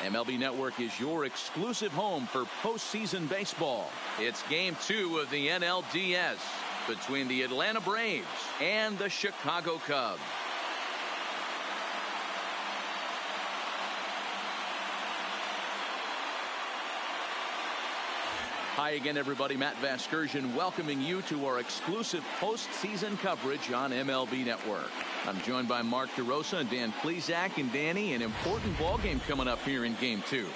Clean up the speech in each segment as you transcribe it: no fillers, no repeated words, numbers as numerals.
MLB Network is your exclusive home for postseason baseball. It's Game 2 of the NLDS between the Atlanta Braves and the Chicago Cubs. Hi again, everybody. Matt Vasgersian welcoming you to our exclusive postseason coverage on MLB Network. I'm joined by Mark DeRosa and Dan Plesac. And Danny, an important ball game coming up here in Game 2.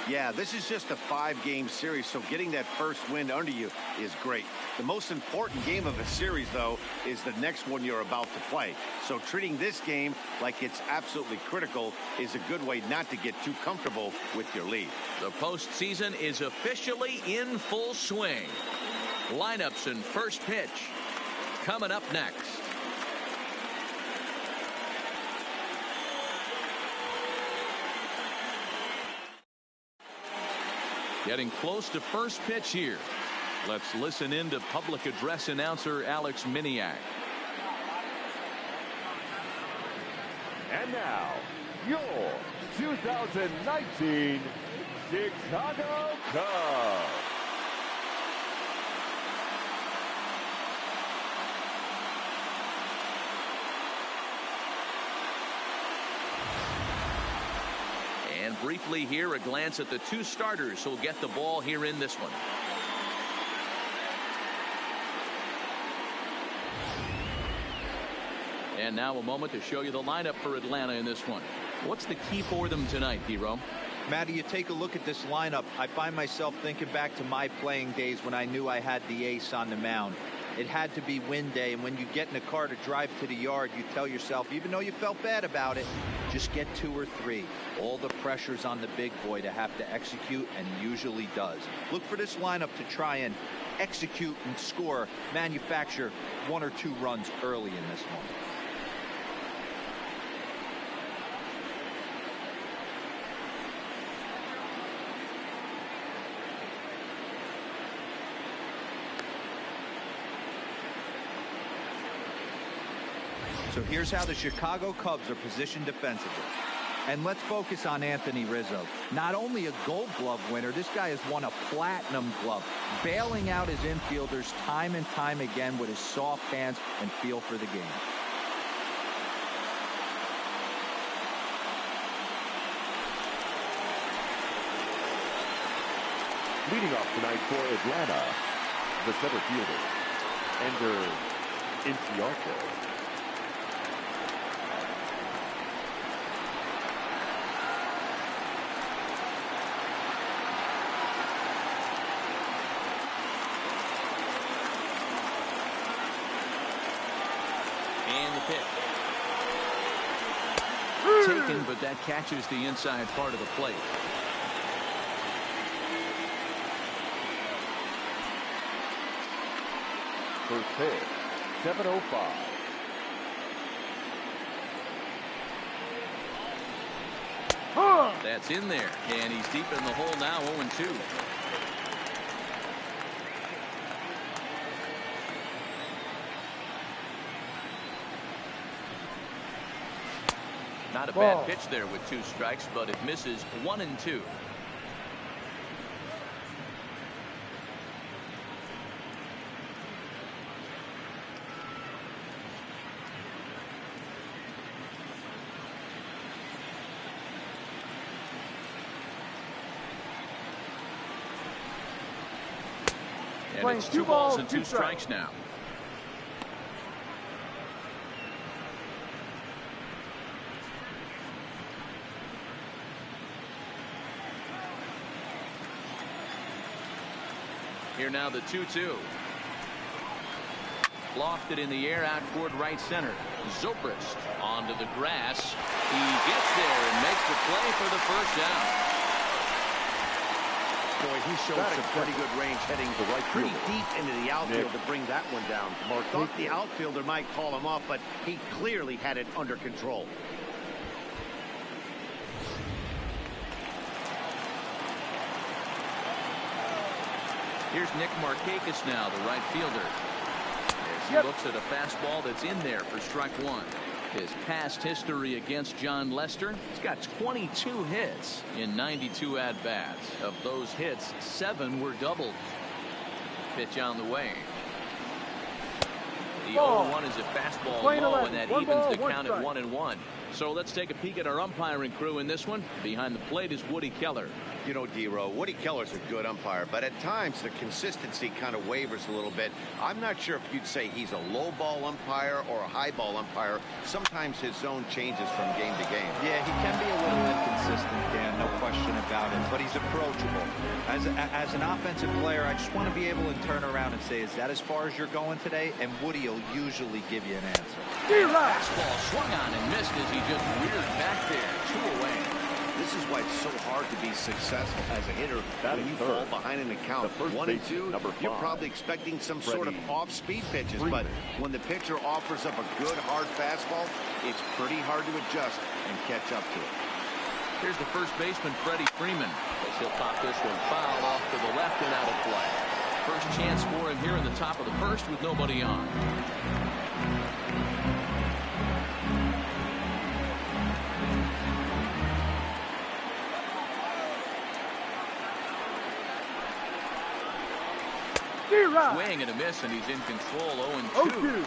Yeah, this is just a 5-game series, so getting that first win under you is great. The most important game of the series, though, is the next one you're about to play. So treating this game like it's absolutely critical is a good way not to get too comfortable with your lead. The postseason is officially in full swing. Lineups and first pitch coming up next. Getting close to first pitch here. Let's listen in to public address announcer Alex Miniak. And now, your 2019 Chicago Cubs. And briefly here, a glance at the two starters who'll get the ball here in this one. And now a moment to show you the lineup for Atlanta in this one. What's the key for them tonight, Hero? Matty, you take a look at this lineup. I find myself thinking back to my playing days when I knew I had the ace on the mound. It had to be win day, and when you get in a car to drive to the yard, you tell yourself, even though you felt bad about it, just get 2 or 3. All the pressure's on the big boy to have to execute, and usually does. Look for this lineup to try and execute and score, manufacture 1 or 2 runs early in this one. So here's how the Chicago Cubs are positioned defensively. And let's focus on Anthony Rizzo. Not only a Gold Glove winner, this guy has won a Platinum Glove, bailing out his infielders time and time again with his soft hands and feel for the game. Leading off tonight for Atlanta, the center fielder, Ender Inciarte. And the pitch. Taken, but that catches the inside part of the plate. First pitch, 7:05. That's in there, and he's deep in the hole now, 0-2. Not a bad pitch there with 2 strikes, but it misses 1-2. And it's 2 balls and 2 strikes now. Here now the 2-2. Lofted in the air out toward right center. Zobrist onto the grass. He gets there and makes the play for the first down. Boy, he showed some pretty good range heading the right pretty fielder. deep into the outfield to bring that one down. Mark thought the outfielder might call him off, but he clearly had it under control. Here's Nick Markakis now, the right fielder. As he looks at a fastball that's in there for strike 1. His past history against John Lester, he's got 22 hits in 92 at-bats. Of those hits, 7 were doubled. Pitch on the way. The 0-1 is a fastball low, and that evens the count at 1-1. So let's take a peek at our umpiring crew in this one. Behind the plate is Woody Keller. You know, D-Row, Woody Keller's a good umpire, but at times the consistency kind of wavers a little bit. I'm not sure if you'd say he's a low ball umpire or a high ball umpire. Sometimes his zone changes from game to game. Yeah, he can be a little inconsistent, Dan, no question about it, but he's approachable. As an offensive player, I just want to be able to turn around and say, is that as far as you're going today? And Woody will usually give you an answer. Fastball swung on and missed as he just reared back there. 2 away. This is why it's so hard to be successful as a hitter when you fall behind in a count. 1 and 2, you're probably expecting some sort of off-speed pitches, but when the pitcher offers up a good hard fastball, it's pretty hard to adjust and catch up to it. Here's the first baseman, Freddie Freeman, as he'll pop this one foul off to the left and out of play. First chance for him here in the top of the first with nobody on. Swing and a miss, and he's in control. 0-2.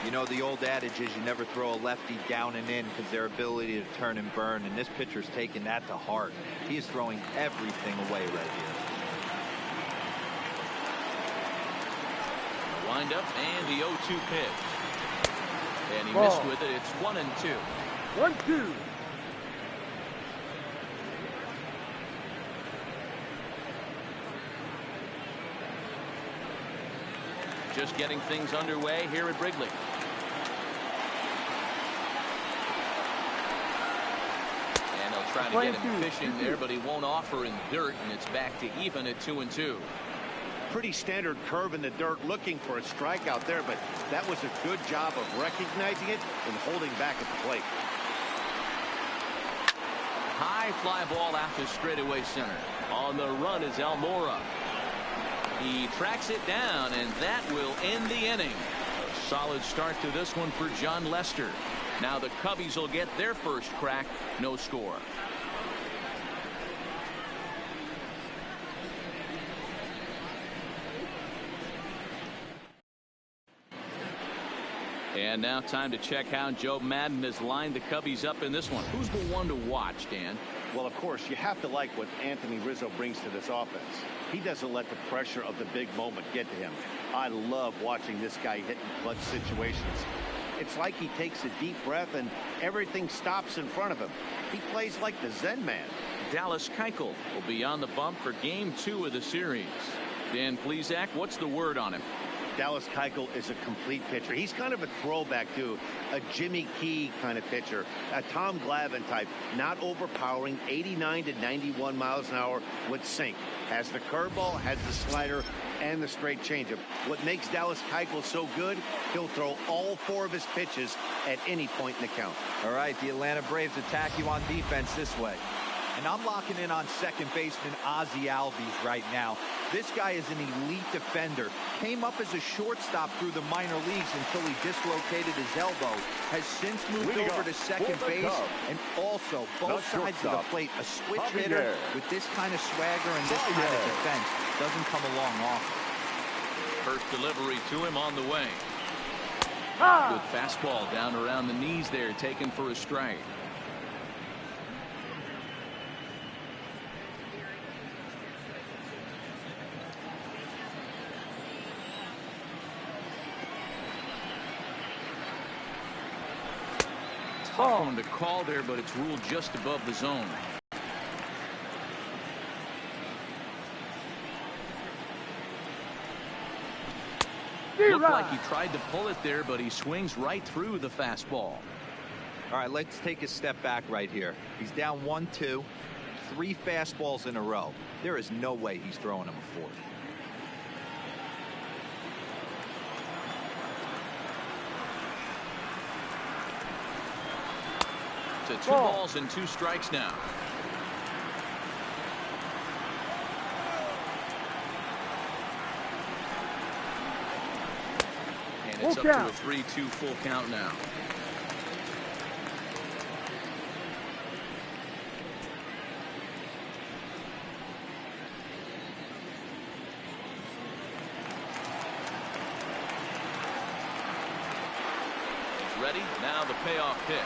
You know, the old adage is you never throw a lefty down and in because their ability to turn and burn, and this pitcher's taking that to heart. He is throwing everything away right here. Wind up and the 0-2 pitch. And he missed with it. It's 1-2. 1-2. Just getting things underway here at Wrigley. And they'll try to get him fishing there, but he won't offer in dirt, and it's back to even at 2-2. Pretty standard curve in the dirt, looking for a strikeout there, but that was a good job of recognizing it and holding back at the plate. High fly ball out to straightaway center. On the run is Almora. He tracks it down, and that will end the inning. A solid start to this one for John Lester. Now the Cubbies will get their first crack. No score. And now time to check how Joe Madden has lined the Cubbies up in this one. Who's the one to watch, Dan? Well, of course, you have to like what Anthony Rizzo brings to this offense. He doesn't let the pressure of the big moment get to him. I love watching this guy hit in clutch situations. It's like he takes a deep breath and everything stops in front of him. He plays like the Zen man. Dallas Keuchel will be on the bump for Game 2 of the series. Dan Plesac, what's the word on him? Dallas Keuchel is a complete pitcher. He's kind of a throwback to a Jimmy Key kind of pitcher, a Tom Glavine type, not overpowering, 89 to 91 miles an hour with sink. Has the curveball, has the slider, and the straight changeup. What makes Dallas Keuchel so good, he'll throw all 4 of his pitches at any point in the count. All right, the Atlanta Braves attack you on defense this way. And I'm locking in on second baseman Ozzie Albies right now. This guy is an elite defender. Came up as a shortstop through the minor leagues until he dislocated his elbow. Has since moved over to second base. And also, both sides of the plate, a switch hitter with this kind of swagger and this kind of defense doesn't come along often. First delivery to him on the way. Good fastball down around the knees there, taken for a strike. Tough one to call there, but it's ruled just above the zone. Looked like he tried to pull it there, but he swings right through the fastball. All right, let's take a step back right here. He's down 1-2, 3 fastballs in a row. There is no way he's throwing him a 4th. To 2 balls and 2 strikes now. And it's up to a 3-2 full count now. ready. Now the payoff pitch.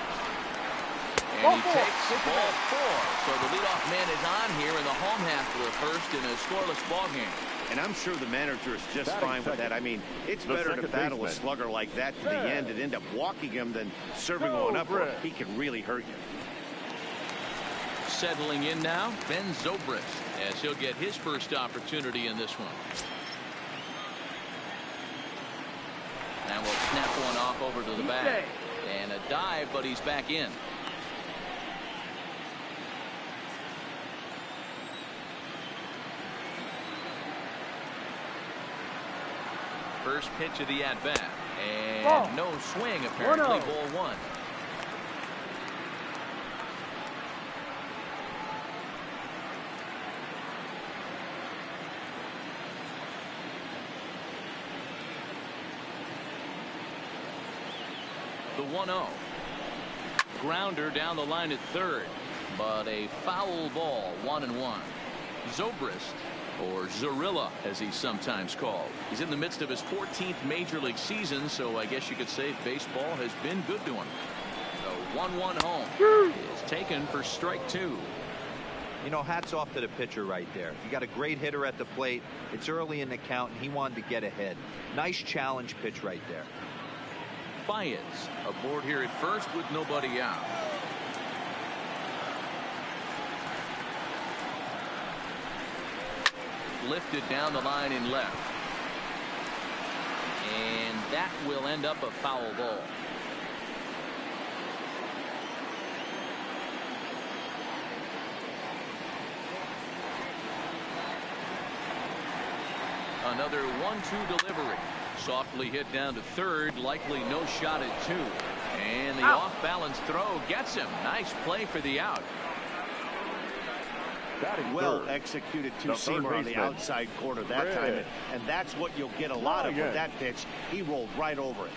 And he takes ball 4. So the leadoff man is on here in the home half of the first in a scoreless ball game. And I'm sure the manager is just fine with that. I mean, it's better to battle a slugger like that to the end and end up walking him than serving one up where he can really hurt you. Settling in now, Ben Zobrist, as he'll get his first opportunity in this one. And we'll snap one off over to the bag. And a dive, but he's back in. First pitch of the at-bat. And no swing, apparently. Ball 1. The 1-0. Grounder down the line at third, but a foul ball. 1-1. Zobrist, or Zorilla as he's sometimes called. He's in the midst of his 14th major league season, so I guess you could say baseball has been good to him. The 1-1 home is taken for strike 2. You know, hats off to the pitcher right there. You got a great hitter at the plate. It's early in the count, and he wanted to get ahead. Nice challenge pitch right there. Baez aboard here at first with nobody out. Lifted down the line in left. And that will end up a foul ball. Another 1-2 delivery. Softly hit down to third. Likely no shot at 2. And the off-balance throw gets him. Nice play for the out. Well executed two-seamer on the outside corner that time. And that's what you'll get a lot of with that pitch. He rolled right over it.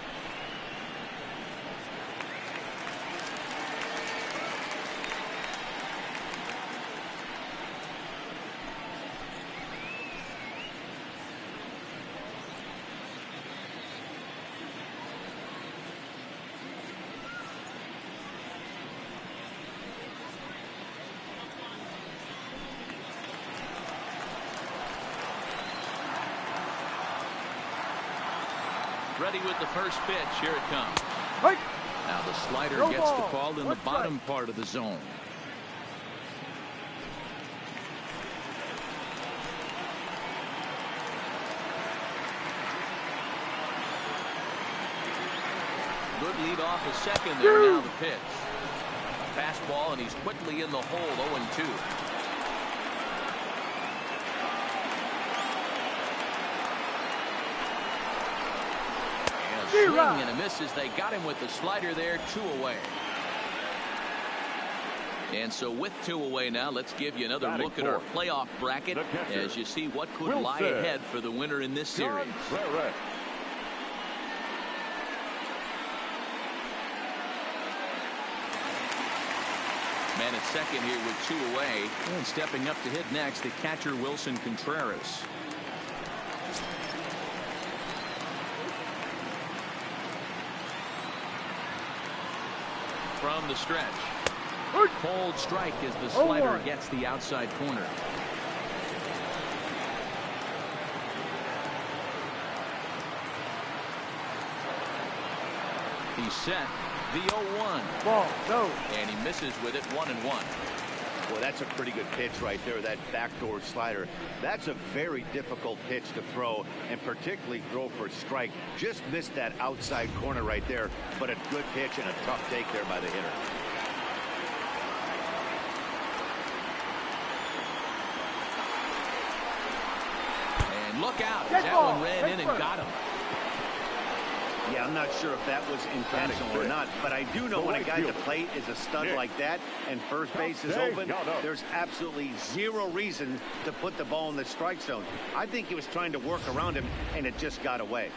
Ready with the first pitch. Here it comes. Now the slider gets the call in the bottom part of the zone. Good lead off a second there. Now the pitch. Fastball, and he's quickly in the hole. 0-2. Swing and a miss as they got him with the slider there. 2 away. And so with 2 away now, let's give you another look at our playoff bracket as you see what could lie ahead for the winner in this series. Man at second here with 2 away. And stepping up to hit next, the catcher Wilson Contreras. From the stretch. Cold strike as the slider gets the outside corner. He's set. The 0-1. And he misses with it. 1-1. Well, that's a pretty good pitch right there, that backdoor slider. That's a very difficult pitch to throw, and particularly throw for a strike. Just missed that outside corner right there, but a good pitch and a tough take there by the hitter. And look out. That one ran in and got him. Yeah, I'm not sure if that was intentional or not, but I do know when a guy at the plate is a stud like that and first base is open, there's absolutely zero reason to put the ball in the strike zone. I think he was trying to work around him, and it just got away.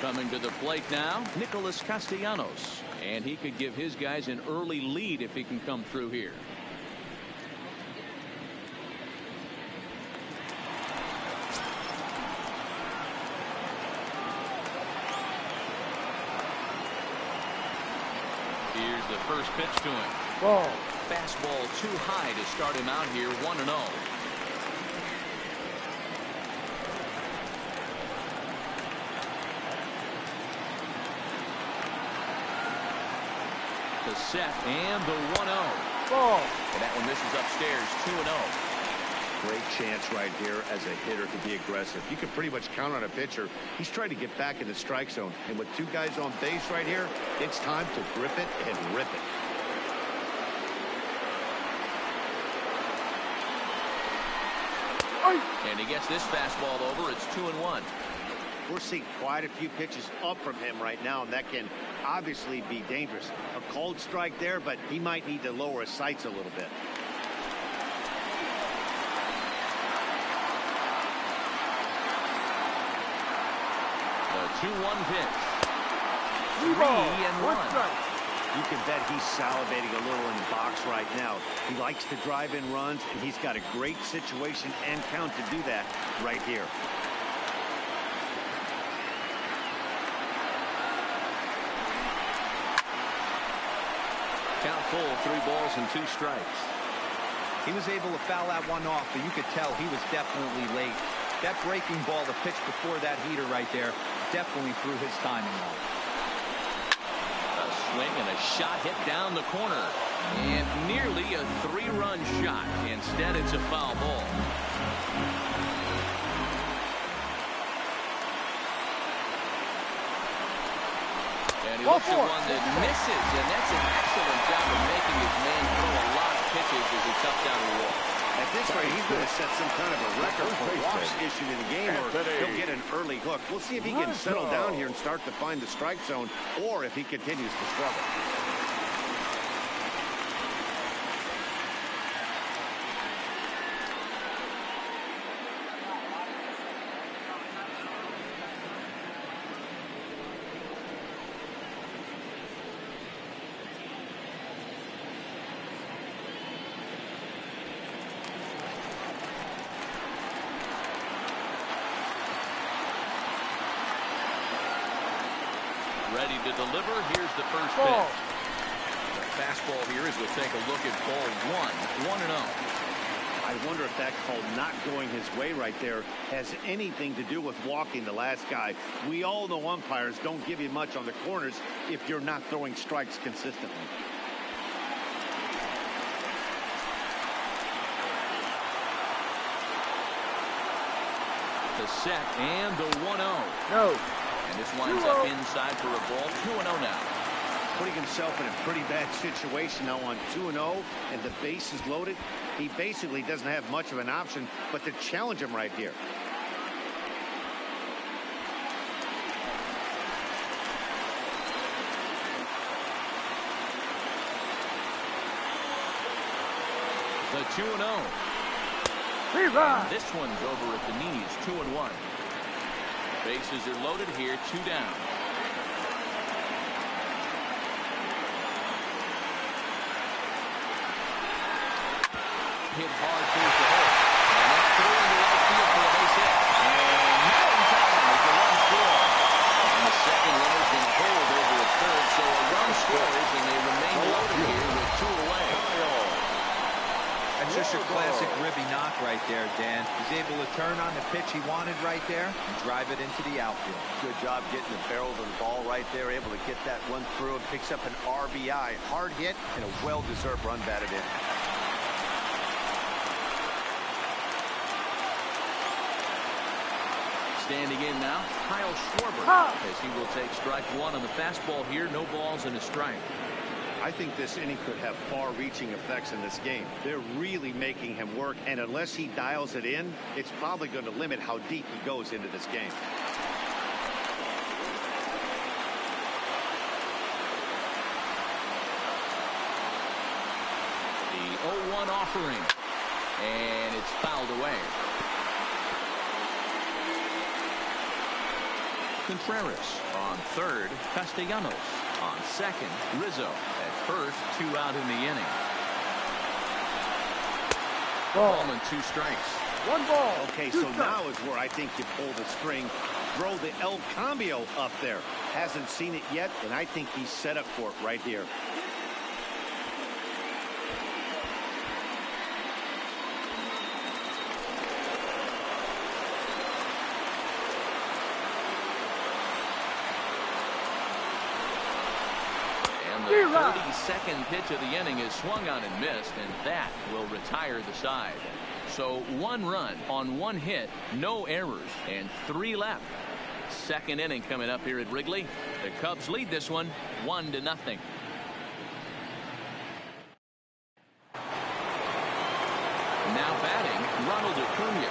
Coming to the plate now, Nicholas Castellanos. And he could give his guys an early lead if he can come through here. the first pitch to him. Ball. Fastball too high to start him out here 1-0. The set and the 1-0. Ball. And that one misses upstairs 2-0. Great chance right here as a hitter to be aggressive. You can pretty much count on a pitcher. He's trying to get back in the strike zone. And with two guys on base right here, it's time to grip it and rip it. And he gets this fastball over. It's 2-1. We're seeing quite a few pitches up from him right now, and that can obviously be dangerous. A cold strike there, but he might need to lower his sights a little bit. The 2-1 pitch. 3-1. You can bet he's salivating a little in the box right now. He likes to drive in runs, and he's got a great situation and count to do that right here. Count full, 3 balls and 2 strikes. He was able to foul that one off, but you could tell he was definitely late. That breaking ball, the pitch before that heater right there, definitely threw his timing off. A swing and a shot hit down the corner. And nearly a 3-run shot. Instead, it's a foul ball. And he looks at one that misses, and that's an excellent job of making his man throw a lot of pitches as he toughed down the wall. At this rate, he's going to set some kind of a record for walks issued in the game, or he'll get an early hook. We'll see if he can settle down here and start to find the strike zone, or if he continues to struggle. Ready to deliver. Here's the first pitch. The fastball here as we take a look at ball 1. 1-0. I wonder if that call not going his way right there has anything to do with walking the last guy. We all know umpires don't give you much on the corners if you're not throwing strikes consistently. The set and the 1-0. No. And this winds up inside for a ball. 2-0 now. Putting himself in a pretty bad situation now on 2-0, and the base is loaded. He basically doesn't have much of an option but to challenge him right here. The 2-0. This one's over at the knees. 2-1. Bases are loaded here. 2 down. Hit hard towards the hole. And that's through in the right field for a base hit. And not in time as the run scores. And the second runner's going to hold over at third. So a run scores, and they remain loaded here with 2 away. That's just a classic ribby knock right there, Dan. He's able to turn on the pitch he wanted right there and drive it into the outfield. Good job getting the barrel of the ball right there, able to get that one through and picks up an RBI. Hard hit and a well-deserved run batted in. Standing in now, Kyle Schwarber, as he will take strike 1 on the fastball here. No balls and a strike. I think this inning could have far-reaching effects in this game. They're really making him work, and unless he dials it in, it's probably going to limit how deep he goes into this game. The 0-1 offering, and it's fouled away. Contreras on third, Castellanos on second, Rizzo at first. 2 out in the inning. Ball and 2 strikes. 1 ball. Okay, so now is where I think you pull the string. Throw the El Cambio up there. Hasn't seen it yet, and I think he's set up for it right here. the 32nd pitch of the inning is swung on and missed, and that will retire the side. So 1 run on 1 hit, no errors, and 3 left. Second inning coming up here at Wrigley. The Cubs lead this one 1-0. Now batting, Ronald Acuna.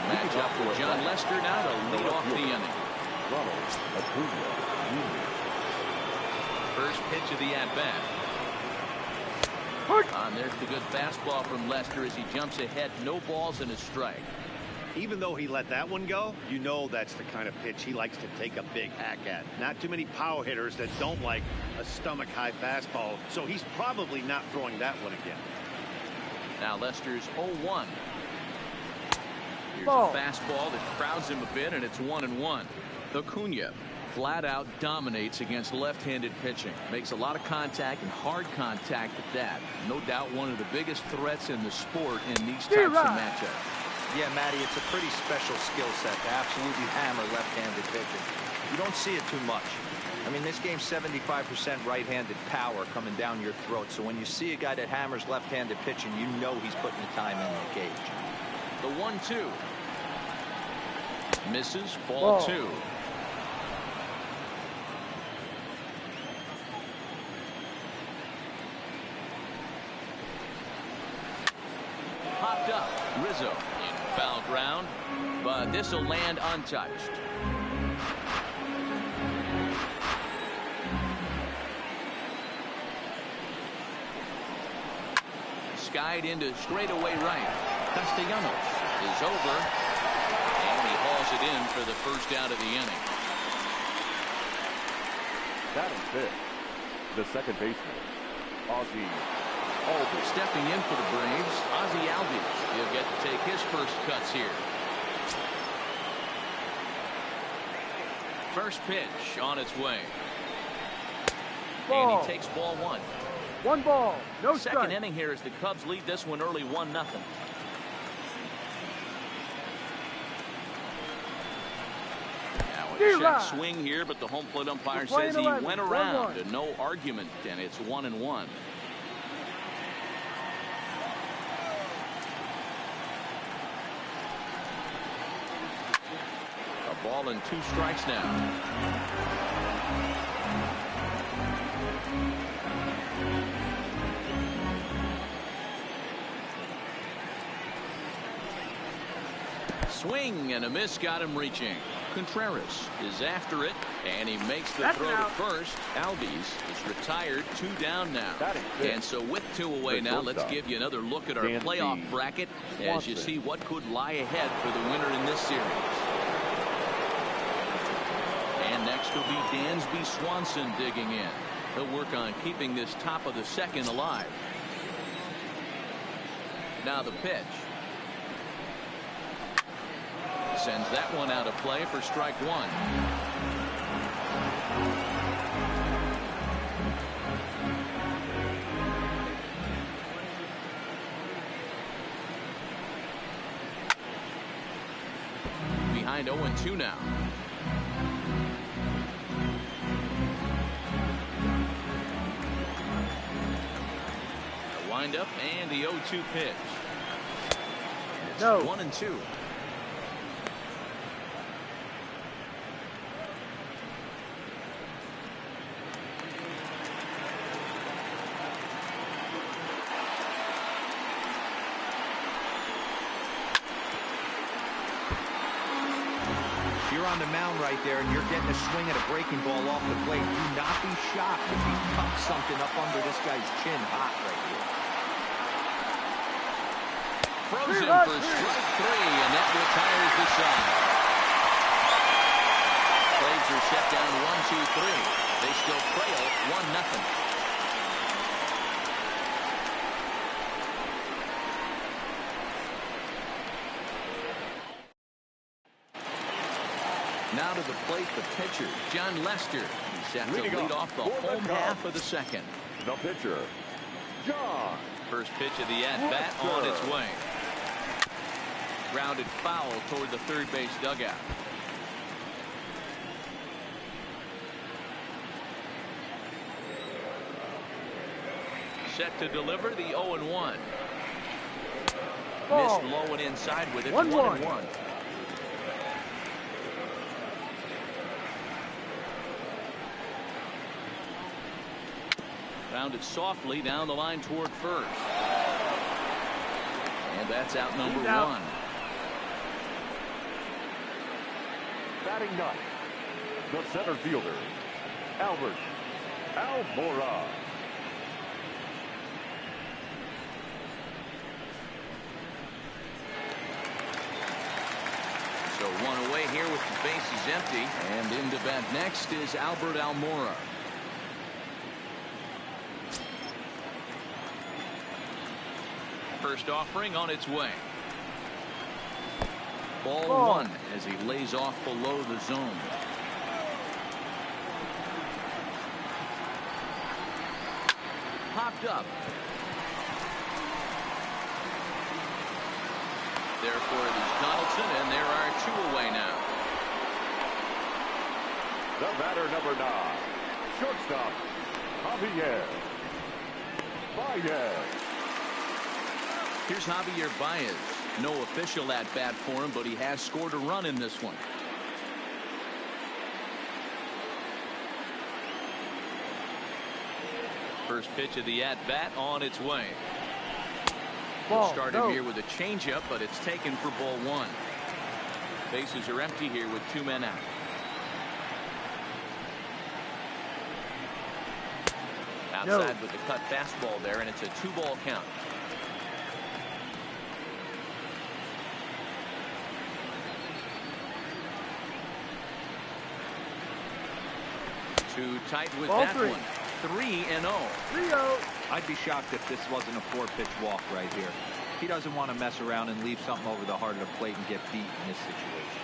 Match up for John Lester now to lead off the inning. Ronald Acuna Jr. First pitch of the at-bat. There's the good fastball from Lester as he jumps ahead. No balls and a strike. Even though he let that one go, you know that's the kind of pitch he likes to take a big hack at. Not too many power hitters that don't like a stomach-high fastball, so he's probably not throwing that one again. Now Lester's 0-1. Here's Ball. a fastball that crowds him a bit, and it's 1-1. Acuna flat out dominates against left-handed pitching. Makes a lot of contact, and hard contact at that. No doubt one of the biggest threats in the sport in these types of matchups. Yeah, Matty, it's a pretty special skill set to absolutely hammer left-handed pitching. You don't see it too much. I mean, this game's 75% right-handed power coming down your throat. So when you see a guy that hammers left-handed pitching, you know he's putting the time in the cage. The 1-2. Misses. Ball 2. Popped up. Rizzo in foul ground, but this will land untouched. Skied into straightaway right. Castellanos is over, and he hauls it in for the first out of the inning. Batting fifth, the second baseman, Ozzie Albies. Stepping in for the Braves, Ozzie Albies. He'll get to take his first cuts here. First pitch on its way. Ball. And he takes ball 1. 1 ball, no Second strike. inning here as the Cubs lead this one early 1-0. Now a check swing here, but the home plate umpire says he went around and no argument, and it's 1-1. A ball and 2 strikes now. Swing and a miss got him reaching. Contreras is after it, and he makes the throw to first. Albies is retired. 2 down now. And so with 2 away now, let's give you another look at our playoff bracket as you see what could lie ahead for the winner in this series. And next will be Dansby Swanson digging in. He'll work on keeping this top of the second alive. Now the pitch. Sends that one out of play for strike 1. Behind 0-2 now. A windup and the 0-2 pitch. It's 1-2. You're on the mound right there, and you're getting a swing at a breaking ball off the plate. Do not be shocked if he tucks something up under this guy's chin hot right here. Frozen for strike 3, and that retires the side. Braves are set down 1-2-3. They still trail 1-0. Now to the plate, the pitcher, John Lester. He's set to lead off the home half of the second. The pitcher, John. First pitch of the at-bat on its way. Grounded foul toward the third base dugout. Set to deliver the 0-1. Ball. Missed low and inside with it. 1-1. 1-1. Found it softly down the line toward first. And that's out number He's out. 1. Batting ninth, the center fielder, Albert Almora. So one away here with the bases empty. And in to bat next is Albert Almora. First offering on its way. Ball 1 as he lays off below the zone. Popped up. Therefore it is Donaldson, and there are 2 away now. The batter, number 9, shortstop, Javier Baez. Here's Javier Baez. No official at bat for him, but he has scored a run in this one. First pitch of the at bat on its way. He'll start him here with a changeup, but it's taken for ball 1. Bases are empty here with 2 men out. Outside with the cut fastball there, and it's a 2-ball count. Too tight with that one. 3-0. 3-0. I'd be shocked if this wasn't a 4-pitch walk right here. He doesn't want to mess around and leave something over the heart of the plate and get beat in this situation.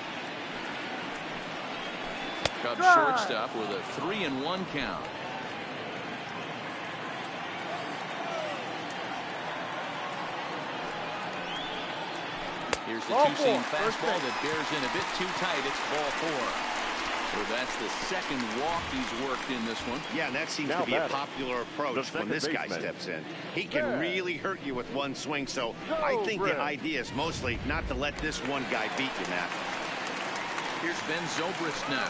Cubs shortstop with a 3-1 count. Here's the two-seam fastball that bears in a bit too tight. It's ball 4. So that's the second walk he's worked in this one. Yeah, and that seems Now to be a batting, popular approach when this guy steps in. He can Yeah. really hurt you with one swing, so Go, I think Brett. the idea is mostly not to let this one guy beat you, Matt. Here's Ben Zobrist now.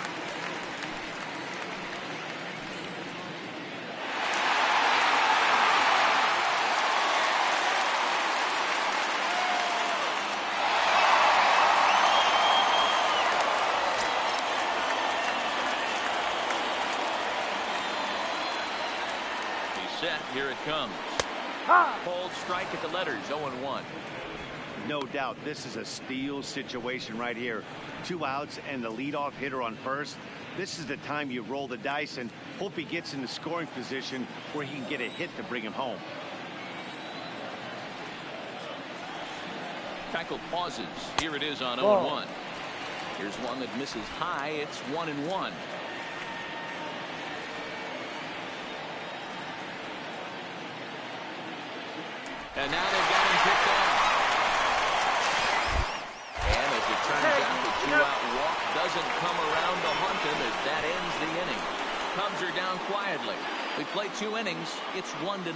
Set. Here it comes. Cold strike at the letters. 0-1. No doubt this is a steal situation right here. 2 outs and the leadoff hitter on first. This is the time you roll the dice and hope he gets in the scoring position where he can get a hit to bring him home. Tackle pauses. Here it is on 0-1. Here's one that misses high. It's 1-1. And now they've got him picked off. And as it turns out, the 2-out walk doesn't come around to hunt him as that ends the inning. Cubs are down quietly. We play 2 innings. It's 1-0.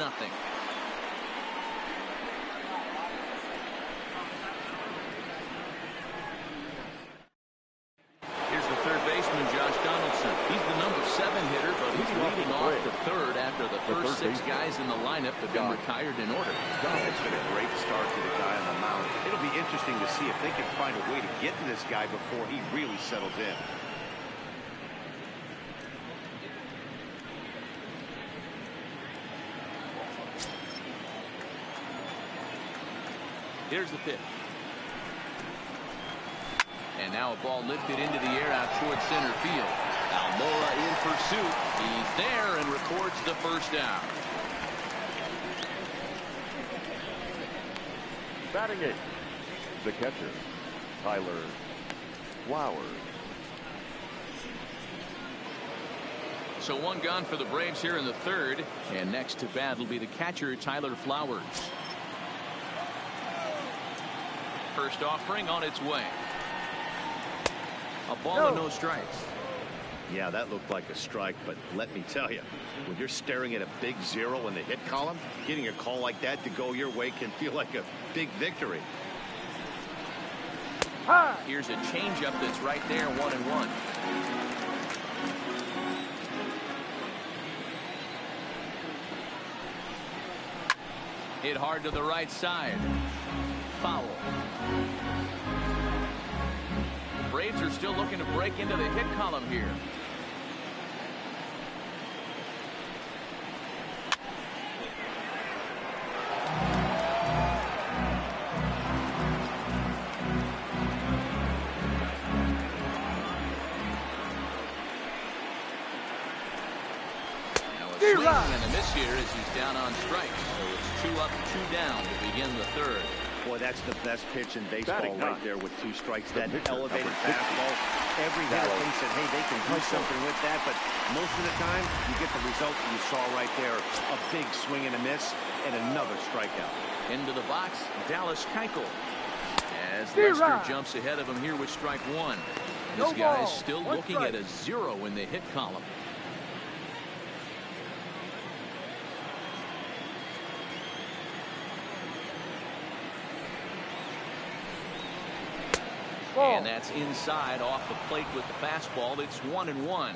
Here's the third baseman, Josh Donaldson. He's the number 7 hitter, but he's leading off the third after the first 6 guys in the lineup have been retired in order. It's been a great start to the guy on the mound. It'll be interesting to see if they can find a way to get to this guy before he really settles in. Here's the pitch. And now a ball lifted into the air out towards center field. Almora in pursuit. He's there and records the first out. Batting 8th, the catcher, Tyler Flowers. So 1 gone for the Braves here in the third. And next to bat will be the catcher, Tyler Flowers. First offering on its way. A ball and no strikes. Yeah, that looked like a strike, but let me tell you, when you're staring at a big 0 in the hit column, getting a call like that to go your way can feel like a big victory. High. Here's a changeup that's right there, 1-1. Hit hard to the right side. Foul. Braves are still looking to break into the hit column here. Swing and a miss here as he's down on strikes. So it's 2 up, 2 down to begin the third. Boy, that's the best pitch in baseball Batting right nine. there with 2 strikes. That pitcher, elevated number 50. fastball. Every hitter thinks that, hey, they can do something with that, but most of the time you get the result that you saw right there. A big swing and a miss and another strikeout. Into the box, Dallas Keuchel. As Steer Lester right. jumps ahead of him here with strike 1. This No guy is ball. still 1 looking strike. at a 0 in the hit column. Ball. And that's inside off the plate with the fastball. It's 1-1.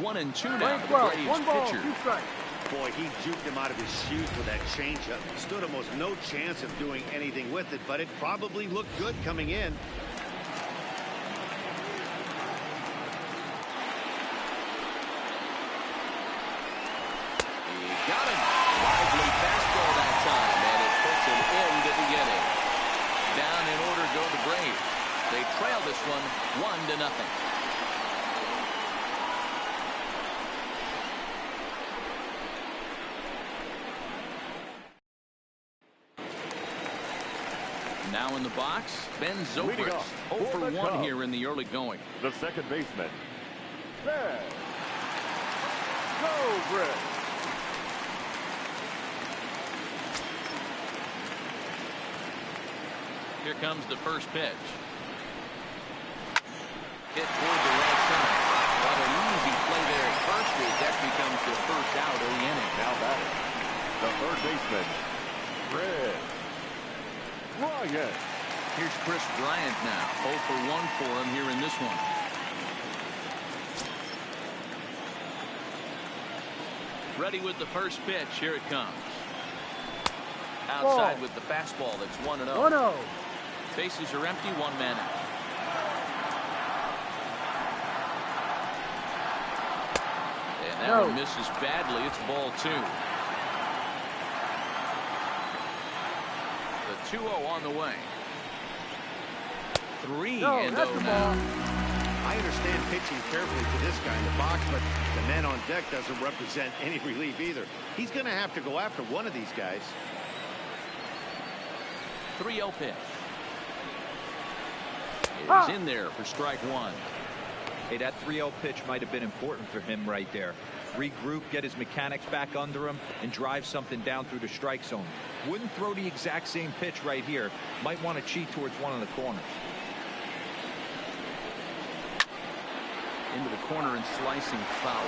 One and two now. Blank The 12. Braves 1 ball, pitcher. 2 strikes. Boy, he juked him out of his shoes with that changeup. Stood almost no chance of doing anything with it, but it probably looked good coming in. He got him. Lively fastball that time, and it puts an end to the inning. Down in order go the Braves. They trail this one 1-0. Now in the box, Ben Leading Zobrist. off 0 for for the 1 Cubs. here in the early going. The second baseman, Ben Zobrist. Here comes the first pitch. Hit toward the right side. What an easy play there at first as that becomes the first out of the inning. Now batting, the third baseman, Chris Bryant. Here's Chris Bryant now. 0 for 1 for him here in this one. Ready with the first pitch. Here it comes. Outside Ball. with the fastball. That's 1-0. 1-0. Bases are empty. 1 man out. And that No. one misses badly. It's ball 2. The 2-0 on the way. 3 No, and that's 0 the now. ball. I understand pitching carefully to this guy in the box, but the man on deck doesn't represent any relief either. He's going to have to go after one of these guys. 3-0 pitch. Ah. It's in there for strike 1. Hey, that 3-0 pitch might have been important for him right there. Regroup, get his mechanics back under him, and drive something down through the strike zone. Wouldn't throw the exact same pitch right here. Might want to cheat towards one of the corners. Into the corner and slicing foul.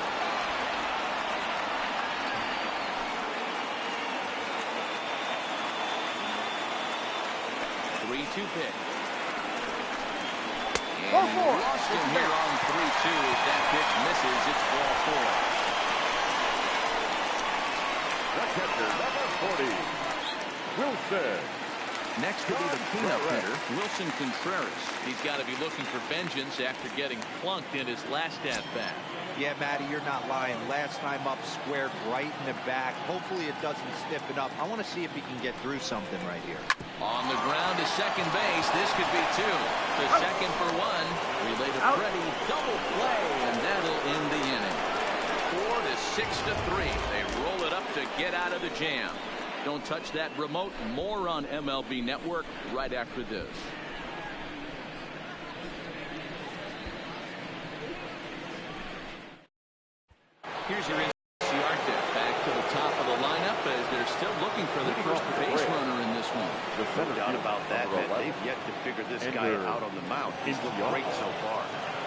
The 3-2 pitch. And Go he for it. lost him here on 3-2 as that pitch misses. It's ball 4. The catcher, number 40, Wilson. Next to be the cleanup Contreras. hitter, Wilson Contreras. He's got to be looking for vengeance after getting plunked in his last at-bat. Yeah, Matty, you're not lying. Last time up, squared right in the back. Hopefully it doesn't stiffen up. I want to see if he can get through something right here. On the ground to second base. This could be 2. To second for 1. Relay to Out. Freddie. Double play, and that'll end the inning. 4 to 6 to 3. They roll it up to get out of the jam. Don't touch that remote. More on MLB Network right after this. Here's your NCR deck. Back to the top of the lineup as they're still looking for the first base runner in this one. The No center doubt fielder, about that. number 11. They've yet to figure this guy Ender out on the mound. He's looked Indiana. great so far.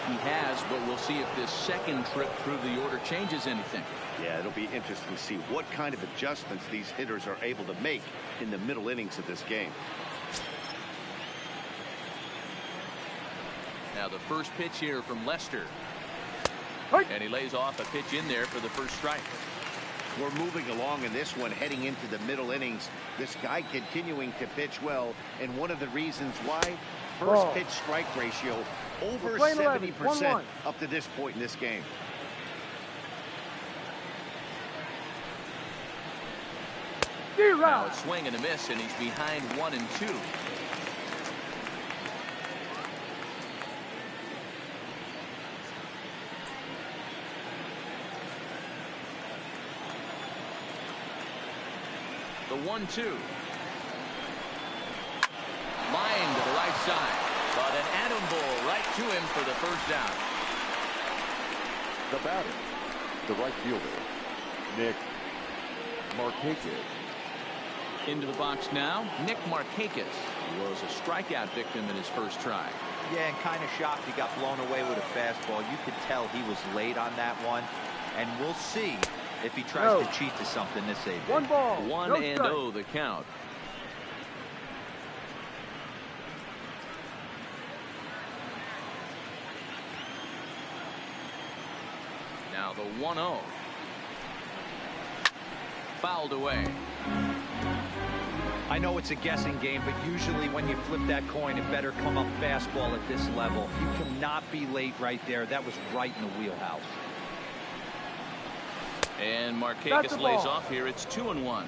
He has, but we'll see if this second trip through the order changes anything. Yeah, it'll be interesting to see what kind of adjustments these hitters are able to make in the middle innings of this game. Now the first pitch here from Lester. Hey. And he lays off a pitch in there for the first strike. We're moving along in this one, heading into the middle innings. This guy continuing to pitch well, and one of the reasons why, first Ball. pitch strike ratio over We're playing 11, 70% 1-1. up to this point in this game. Now it's swing and a miss, and he's behind 1-2. The 1-2. Line to the right side, but an atom ball right to him for the first down. The batter, the right fielder, Nick Markakis. Into the box now, Nick Markakis was a strikeout victim in his first try. Yeah, and kind of shocked he got blown away with a fastball. You could tell he was late on that one, and we'll see if he tries to cheat to something this AB. 1 ball. 1-0 the count. Now the 1-0. Fouled away. I know it's a guessing game, but usually when you flip that coin, it better come up fastball at this level. You cannot be late right there. That was right in the wheelhouse. And That's Markakis the lays ball. off here. It's 2-1.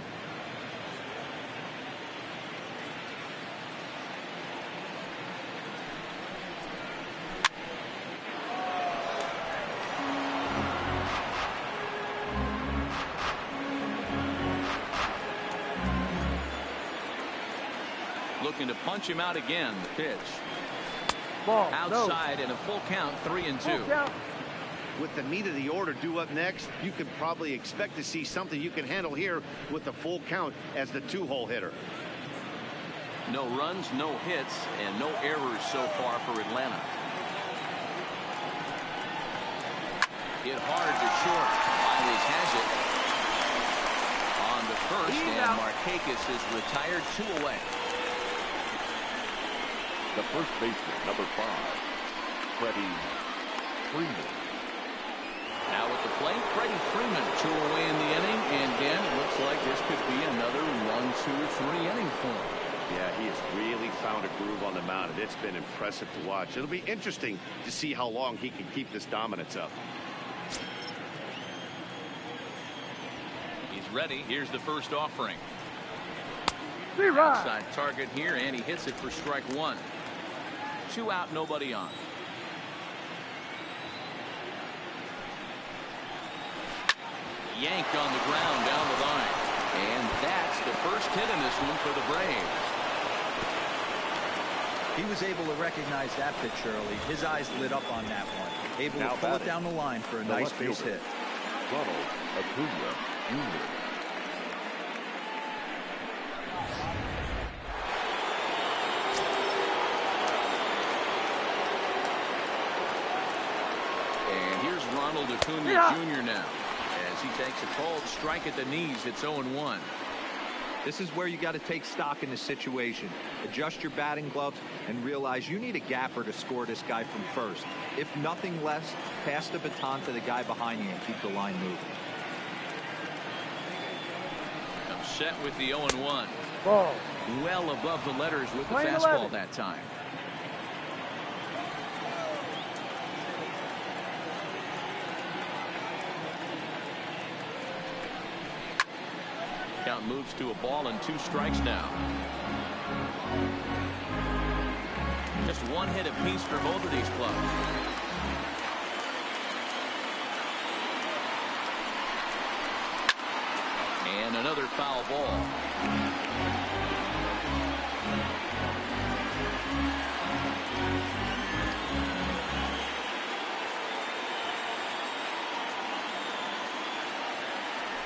Looking to punch him out again. The pitch Ball. outside and a full count, 3-2. Full count. With the meat of the order due up next, you could probably expect to see something you can handle here with the full count as the 2-hole hitter. No runs, no hits, and no errors so far for Atlanta. Hit hard to short. Miley has it on the first, He's and out. Markakis is retired, 2 away. The first baseman, number 5, Freddie Freeman. Now at the plate, Freddie Freeman, 2 away in the inning, and Dan, it looks like this could be another 1-2-3 inning for him. Yeah, he has really found a groove on the mound, and it's been impressive to watch. It'll be interesting to see how long he can keep this dominance up. He's ready. Here's the first offering. Right. Outside target here, and he hits it for strike 1. 2 out, nobody on. Yanked on the ground down the line. And that's the first hit in this one for the Braves. He was able to recognize that pitch early. His eyes lit up on that one. Able Now to pull it batting, down the line for a the nice left base fielder, hit. Ronald Acuna Jr. And here's Ronald Acuna Jr. now. As he takes a called strike at the knees, it's 0-1. This is where you got to take stock in the situation. Adjust your batting gloves and realize you need a gapper to score this guy from first. If nothing less, pass the baton to the guy behind you and keep the line moving. Set with the 0-1. Ball. Well above the letters with the Line fastball 11. that time. Count moves to a ball and 2 strikes now. Just 1 hit apiece for both of these clubs. And another foul ball.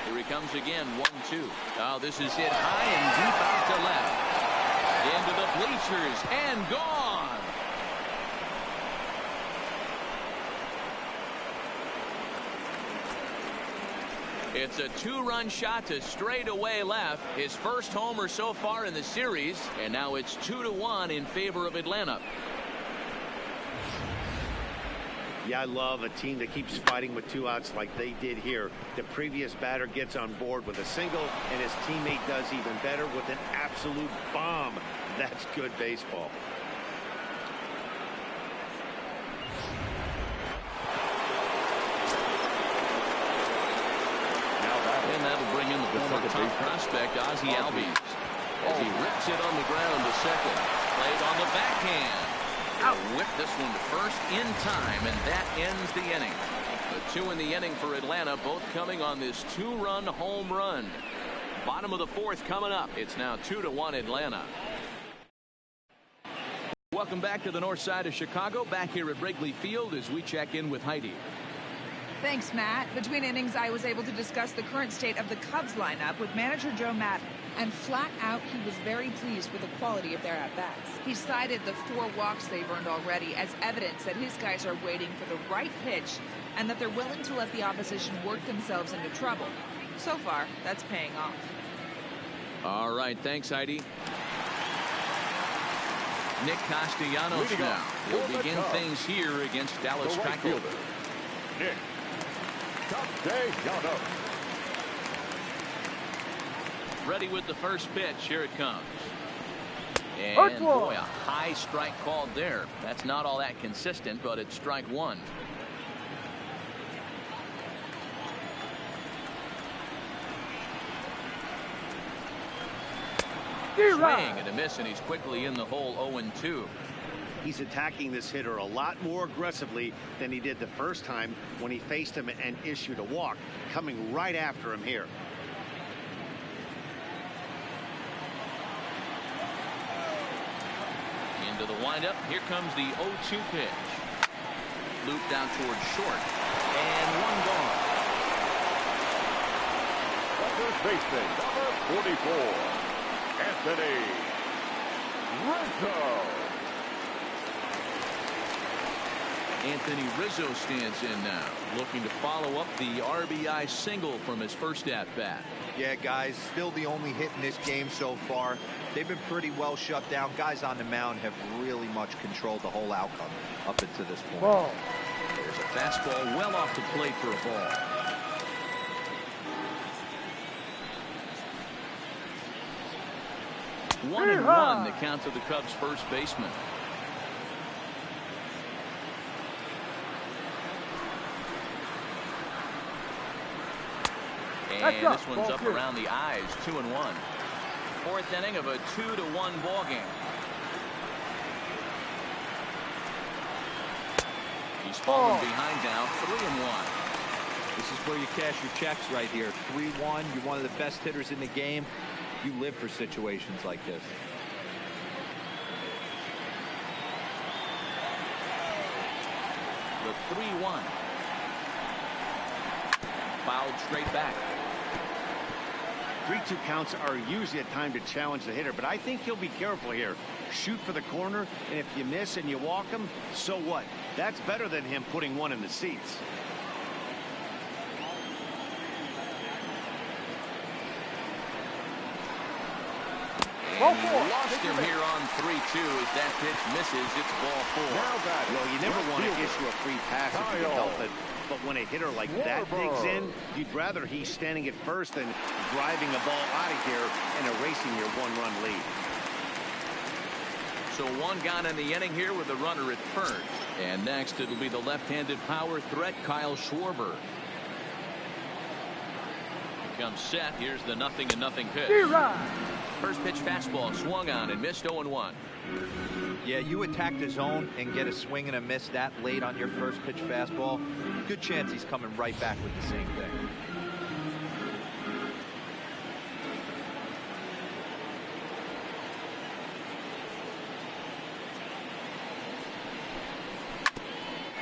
Here he comes again, 1-2. Oh, this is hit high and deep out to left. and gone. It's a two-run shot to straightaway left. His first homer so far in the series, and now it's 2-1 in favor of Atlanta. Yeah, I love a team that keeps fighting with 2 outs like they did here. The previous batter gets on board with a single, and his teammate does even better with an absolute bomb. That's good baseball. And that'll bring in the former top prospect, Ozzie Albies, as he rips it on the ground to second. Played on the backhand. Whip this one to first in time, and that ends the inning. The 2 in the inning for Atlanta, both coming on this 2-run home run. Bottom of the 4th coming up. It's now 2-1 Atlanta. Welcome back to the north side of Chicago, back here at Wrigley Field as we check in with Heidi. Thanks, Matt. Between innings, I was able to discuss the current state of the Cubs lineup with manager Joe Maddon. And flat out, he was very pleased with the quality of their at-bats. He cited the 4 walks they've earned already as evidence that his guys are waiting for the right pitch and that they're willing to let the opposition work themselves into trouble. So far, that's paying off. All right, thanks, Heidi. Nick Castellanos now will begin things here against Dallas Keuchel. Nick Castellanos. Ready with the first pitch. Here it comes. And boy, a high strike called there. That's not all that consistent, but it's strike 1. Swing and a miss, and he's quickly in the hole. 0-2. He's attacking this hitter a lot more aggressively than he did the first time when he faced him and issued a walk, coming right after him here. Into the windup. Here comes the 0-2 pitch. Looped out towards short. And 1 gone. The first baseman, number 44, Anthony Rizzo. Anthony Rizzo stands in now, looking to follow up the RBI single from his first at-bat. Yeah, guys, still the only hit in this game so far. They've been pretty well shut down. Guys on the mound have really much controlled the whole outcome up until this point. Ball. There's a fastball well off the plate for a ball. One and one, the count to the Cubs' first baseman. And this one's up around the eyes. 2-1. 4th inning of a 2-1 ball game. He's falling behind now. 3-1. This is where you cash your checks right here. 3-1. You're one of the best hitters in the game. You live for situations like this. The 3-1. Fouled straight back. 3-2 counts are usually a time to challenge the hitter, but I think he'll be careful here. Shoot for the corner, and if you miss and you walk him, so what? That's better than him putting one in the seats. And lost him here on 3-2 as that pitch misses. It's ball 4. Well, you never want to issue a free pass if you can help it. But when a hitter like that digs in, you'd rather he's standing at first than driving a ball out of here and erasing your 1-run lead. So 1 gone in the inning here with a runner at first. And next it'll be the left-handed power threat, Kyle Schwarber. Comes set. Here's the 0-0 pitch. First pitch fastball swung on and missed. 0-1. Yeah, you attack the zone and get a swing and a miss that late on your first pitch fastball. Good chance he's coming right back with the same thing.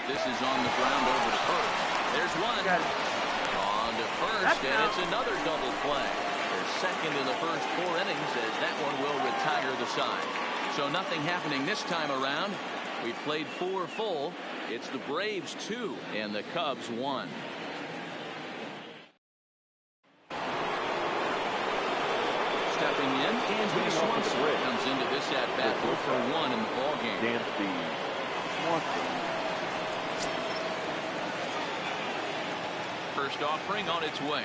This is on the ground over to first. There's one. On to first, and it's another double play. They're second in the first 4 innings as that one will retire the side. So nothing happening this time around. We played 4 full. It's the Braves 2 and the Cubs 1. Stepping in, Dansby Swanson comes into this at bat 0 for 1 in the ball game. Dansby Swanson. First offering on its way.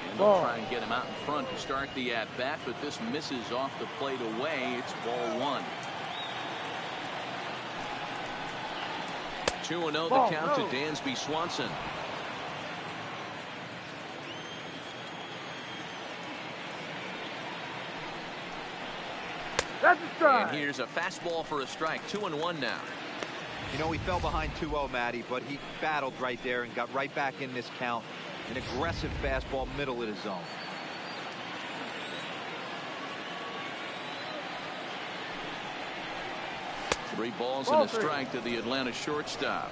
And they'll try and get him out in front to start the at bat, but this misses off the plate away. It's ball 1. 2-0 the count to Dansby Swanson. That's a strike. And here's a fastball for a strike. 2-1 now. You know, he fell behind 2-0, Matty, but he battled right there and got right back in this count. An aggressive fastball, middle of the zone. Three balls and a strike to the Atlanta shortstop.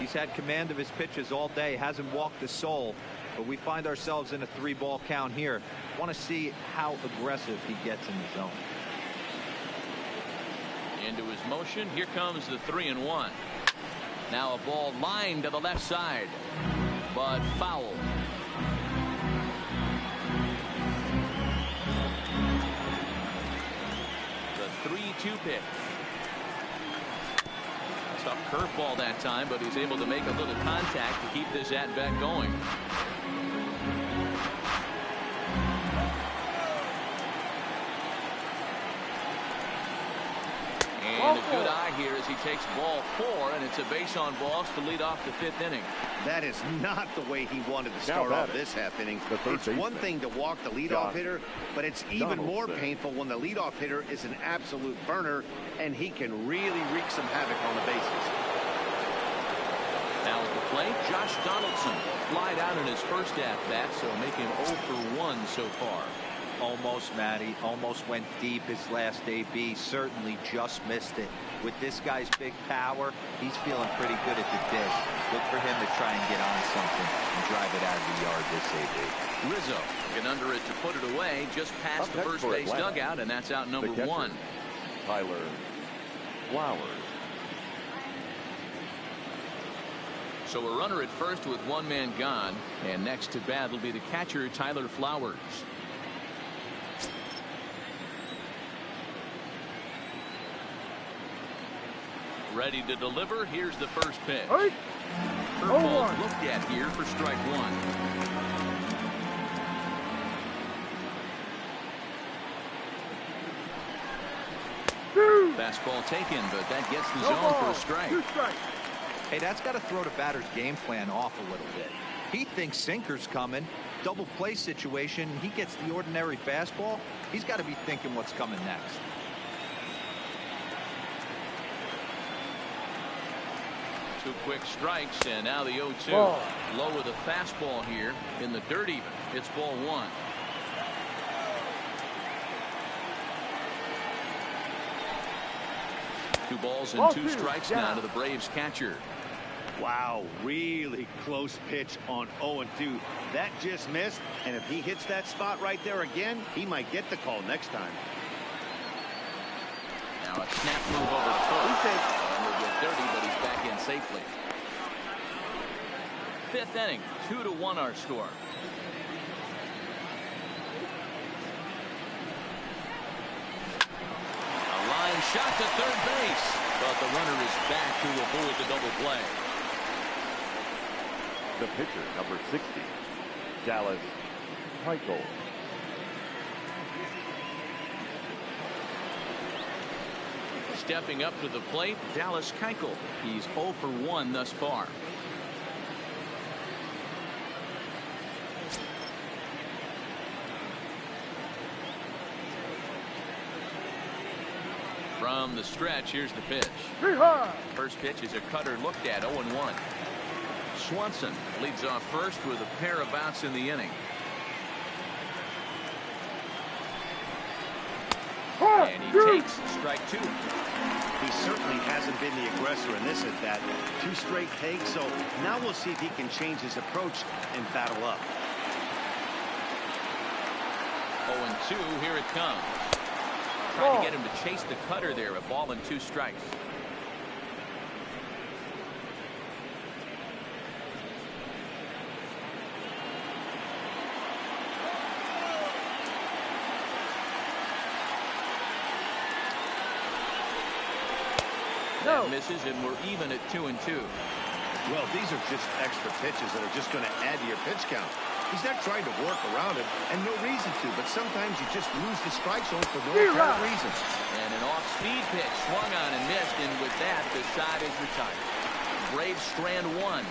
He's had command of his pitches all day, hasn't walked a soul, but we find ourselves in a 3-ball count here. Want to see how aggressive he gets in the zone. Into his motion. Here comes the 3-1. Now a ball lined to the left side, but foul. The 3-2 pitch. Tough curveball that time, but he's able to make a little contact to keep this at bat going. And a good eye here as he takes ball 4, and it's a base on balls to lead off the 5th inning. That is not the way he wanted to start off this half inning. It's one thing to walk the leadoff hitter, but it's even more painful when the leadoff hitter is an absolute burner, and he can really wreak some havoc on the bases. Now at the plate, Josh Donaldson flied out in his first at-bat, so making 0 for 1 so far. Almost, Matty. Almost went deep his last AB. Certainly just missed it. With this guy's big power, he's feeling pretty good at the dish. Look for him to try and get on something and drive it out of the yard this AB. Rizzo get under it to put it away just past the first base dugout, and that's out number 1. Tyler Flowers. So a runner at first with 1 man gone, and next to bat will be the catcher Tyler Flowers. Ready to deliver. Here's the first pitch. Curveball looked at here for strike 1. Fastball taken, but that gets the zone for a strike. Hey, that's got to throw the batter's game plan off a little bit. He thinks sinker's coming. Double play situation. He gets the ordinary fastball. He's got to be thinking what's coming next. 2 quick strikes, and now the 0-2. Lower the fastball here in the dirt even. It's ball 1. Two balls and 2 strikes now to the Braves catcher. Wow, really close pitch on 0-2. That just missed, and if he hits that spot right there again, he might get the call next time. Now a snap move over to first. And will get dirty, but he's back in safely. 5th inning, 2-1 our score. A line shot to third base, but the runner is back to avoid the double play. The pitcher, number 60, Dallas Keuchel. Stepping up to the plate, Dallas Keuchel. He's 0 for 1 thus far. From the stretch, here's the pitch. First pitch is a cutter looked at, 0-1. Swanson leads off first with a pair of outs in the inning. And he takes strike 2. He certainly hasn't been the aggressor in this at bat. 2 straight takes, so now we'll see if he can change his approach and battle up. 0-2, here it comes. trying to get him to chase the cutter there. A ball and 2 strikes. That misses, and we're even at 2-2. Well, these are just extra pitches that are just going to add to your pitch count. He's not trying to work around it, and no reason to, but sometimes you just lose the strike zone for no apparent reason. And an off-speed pitch swung on and missed, and with that, the side is retired. Braves strand 1.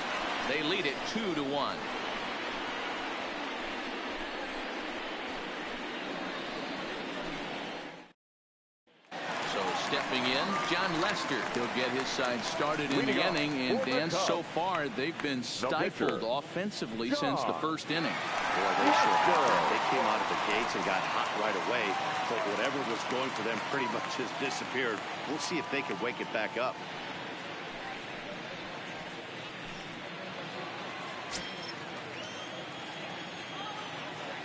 They lead it 2-1. Stepping in, John Lester. He'll get his side started in the inning, and Dan, so far they've been stifled offensively since the first inning. Boy, they sure have. They came out of the gates and got hot right away, but whatever was going for them pretty much has disappeared. We'll see if they can wake it back up.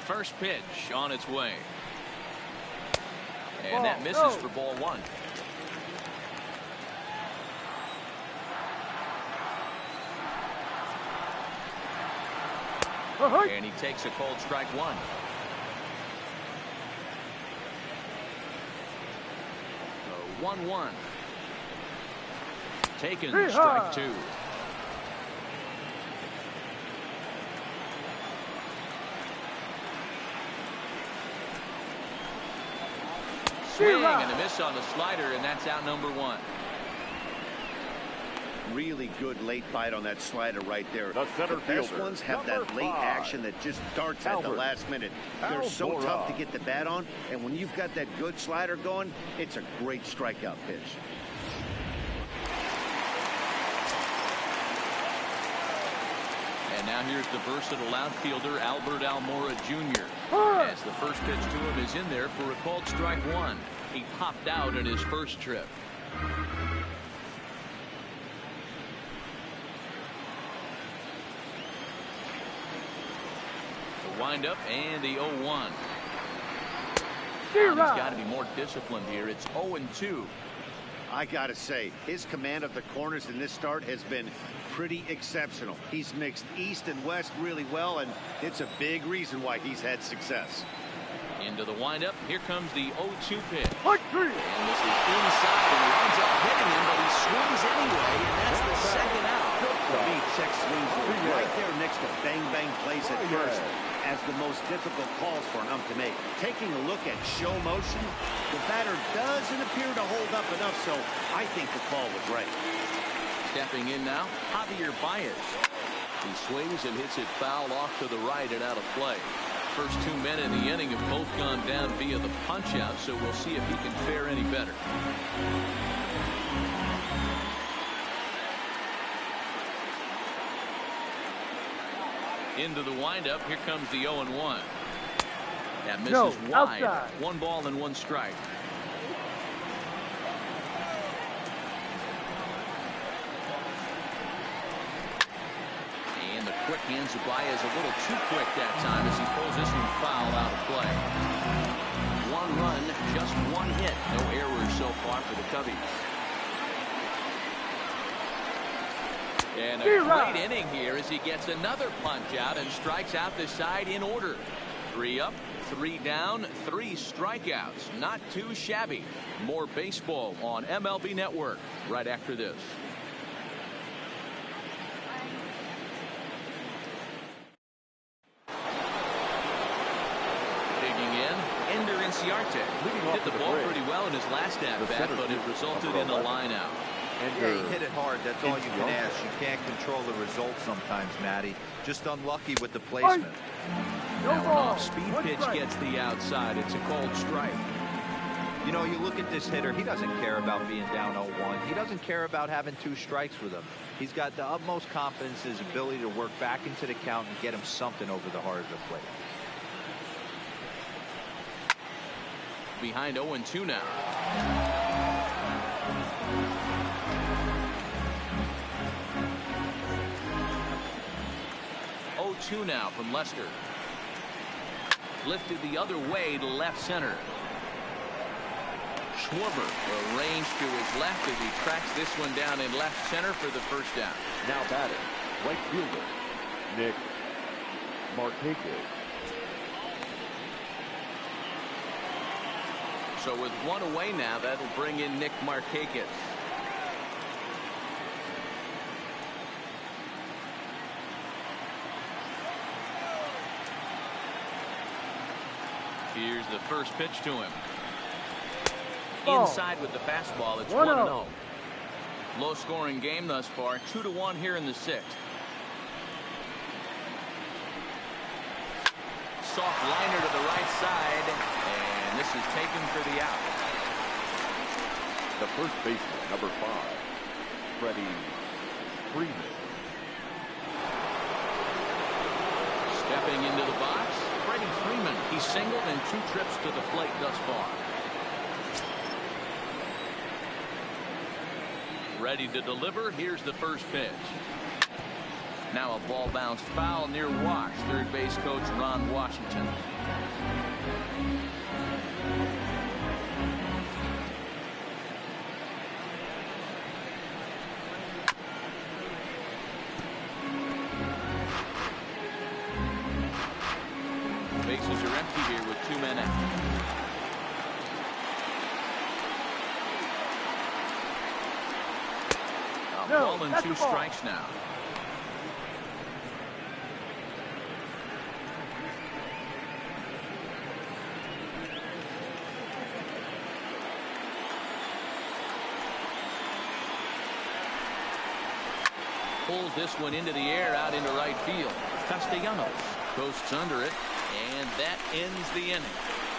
First pitch on its way. And that misses for ball 1. And he takes a cold strike 1. So 1-1. Taken, strike 2. Swing and a miss on the slider, and that's out number 1. Really good late bite on that slider right there. The center best fielder, ones have that late 5. action that just darts at the last minute. They're so tough to get the bat on, and when you've got that good slider going, it's a great strikeout pitch. And now here's the versatile outfielder Albert Almora Jr. As the first pitch to him is in there for a called strike 1. He popped out in his first trip. The windup and the 0-1. He's got to be more disciplined here. It's 0-2. I gotta say, his command of the corners in this start has been pretty exceptional. He's mixed east and west really well, and it's a big reason why he's had success. Into the windup. Here comes the 0-2 pitch. Strike 3. And this is inside, and he winds up hitting him, but he swings anyway, and that's the second out. For me, check swings were right there next to bang-bang plays at first as the most difficult calls for an ump to make. Taking a look at show motion, the batter doesn't appear to hold up enough, so I think the call was right. Stepping in now, Javier Baez. He swings and hits it foul off to the right and out of play. First 2 men in the inning have both gone down via the punch-out, so we'll see if he can fare any better. Into the windup. Here comes the 0-1. That misses wide. Outside. 1 ball and 1 strike. And the quick hands of Baez a little too quick that time as he pulls this one foul out of play. 1 run, just 1 hit. No errors so far for the Cubbies. And a great inning here as he gets another punch out and strikes out the side in order. 3 up, 3 down, 3 strikeouts. Not too shabby. More baseball on MLB Network right after this. Digging in, Ender Inciarte. Hit the ball pretty well in his last at-bat, but it resulted in a line-out. Yeah, he hit it hard. That's all you can ask. You can't control the result sometimes, Matty. Just unlucky with the placement. Now an off-speed pitch gets the outside. It's a cold strike. You know, you look at this hitter. He doesn't care about being down 0-1. He doesn't care about having 2 strikes with him. He's got the utmost confidence in his ability to work back into the count and get him something over the heart of the plate. Behind 0-2 now. 0-2 now from Lester. Lifted the other way to left center. Schwarber arranged to his left as he tracks this one down in left center for the first down. Now batting, right fielder, Nick Markakis. So with one away now, that'll bring in Nick Markakis. Here's the first pitch to him. Inside with the fastball. It's 1-0. Low scoring game thus far. 2-1 here in the sixth. Soft liner to the right side, and this is taken for the out. The first baseman, number 5, Freddie Freeman. Stepping into the box, Freddie Freeman. He's singled in 2 trips to the plate thus far. Ready to deliver. Here's the first pitch. Now a ball bounced foul near Wash. Third base coach Ron Washington. Bases are empty here with 2 men out. Ball and 2 strikes now. Pulls this one into the air out into right field. Castellanos coasts under it, and that ends the inning.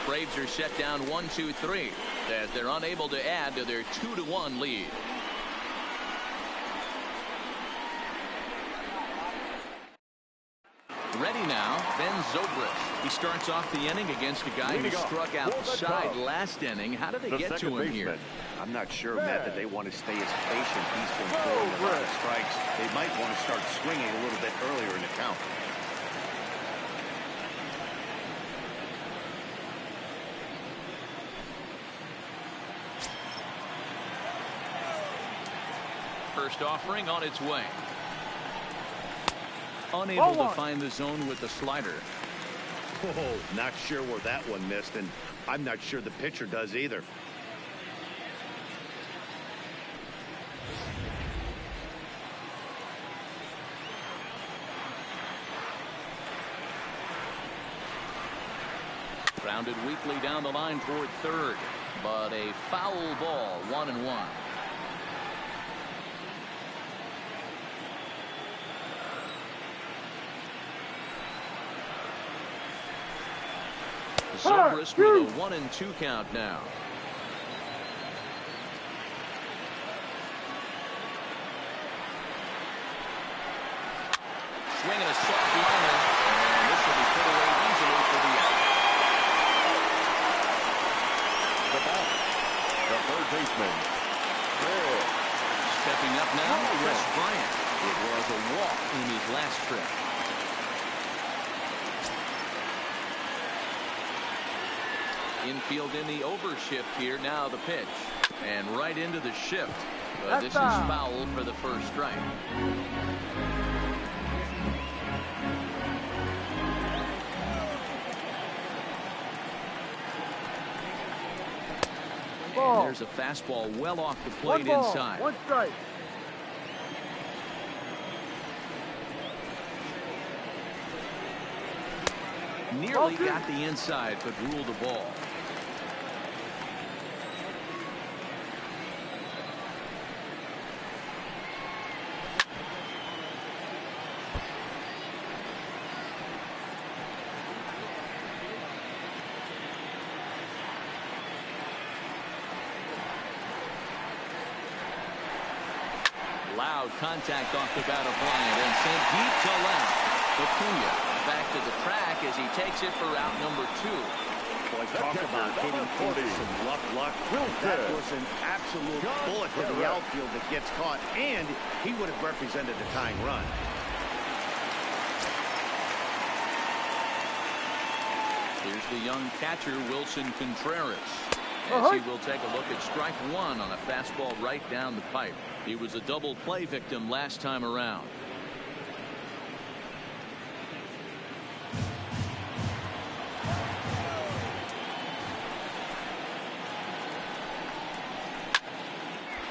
Braves are set down 1-2-3 as they're unable to add to their 2-1 lead. Ready now, Ben Zobrist. He starts off the inning against a guy who struck outside last inning. How did they get to him here? I'm not sure, Matt, that they want to stay as patient. He's been throwing a lot of strikes. They might want to start swinging a little bit earlier in the count. First offering on its way. Unable to find the zone with the slider. Oh, not sure where that one missed, and I'm not sure the pitcher does either. Grounded weakly down the line toward third, but a foul ball, 1-1. Zobrist with a 1-2 count now. Swinging a soft liner, and this will be put away easily for the out. The ball. The third baseman. Stepping up now, Chris Bryant. It was a walk in his last trip. Infield in the overshift here. Now the pitch. And right into the shift. But this is foul for the first strike. And there's a fastball well off the plate inside. 1 strike. Nearly got the inside, but ruled the ball. Loud contact off the bat of Bryant and sent deep to left. Acuna back to the track as he takes it for out number 2. Boy, talk about hitting into some luck. That was an absolute bullet to the outfield that gets caught, and he would have represented the tying run. Here's the young catcher, Wilson Contreras. As he will take a look at strike one on a fastball right down the pipe. He was a double play victim last time around.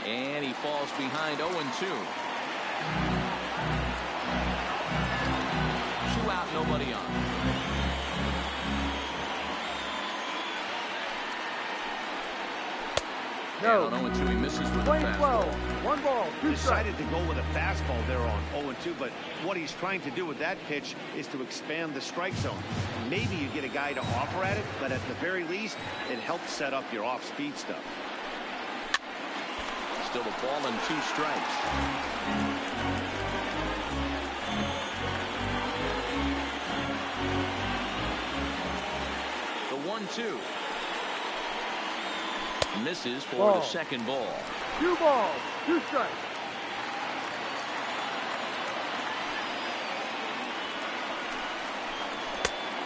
And he falls behind 0-2. 2 out, nobody on. No. And on 0-2, he misses with a Play fastball. 12. 1 ball, 2 strikes. Decided to go with a fastball there on 0-2, but what he's trying to do with that pitch is to expand the strike zone. Maybe you get a guy to offer at it, but at the very least, it helps set up your off-speed stuff. Still a ball and 2 strikes. The 1-2. Misses for Ball. the second ball. 2 balls, 2 strikes.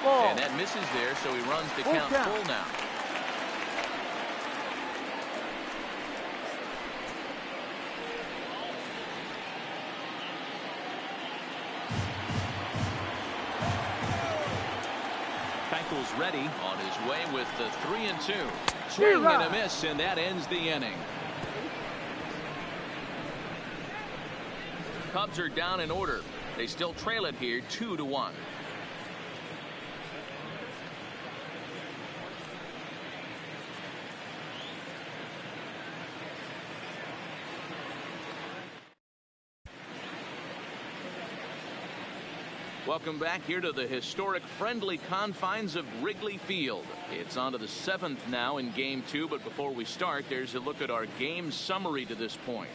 Ball. And that misses there, so he runs the count full now. Keuchel's ready on his way with the 3-2. Swing and a miss, and that ends the inning. Cubs are down in order. They still trail it here 2-1. Welcome back here to the historic friendly confines of Wrigley Field. It's on to the 7th now in game 2, but before we start, there's a look at our game summary to this point.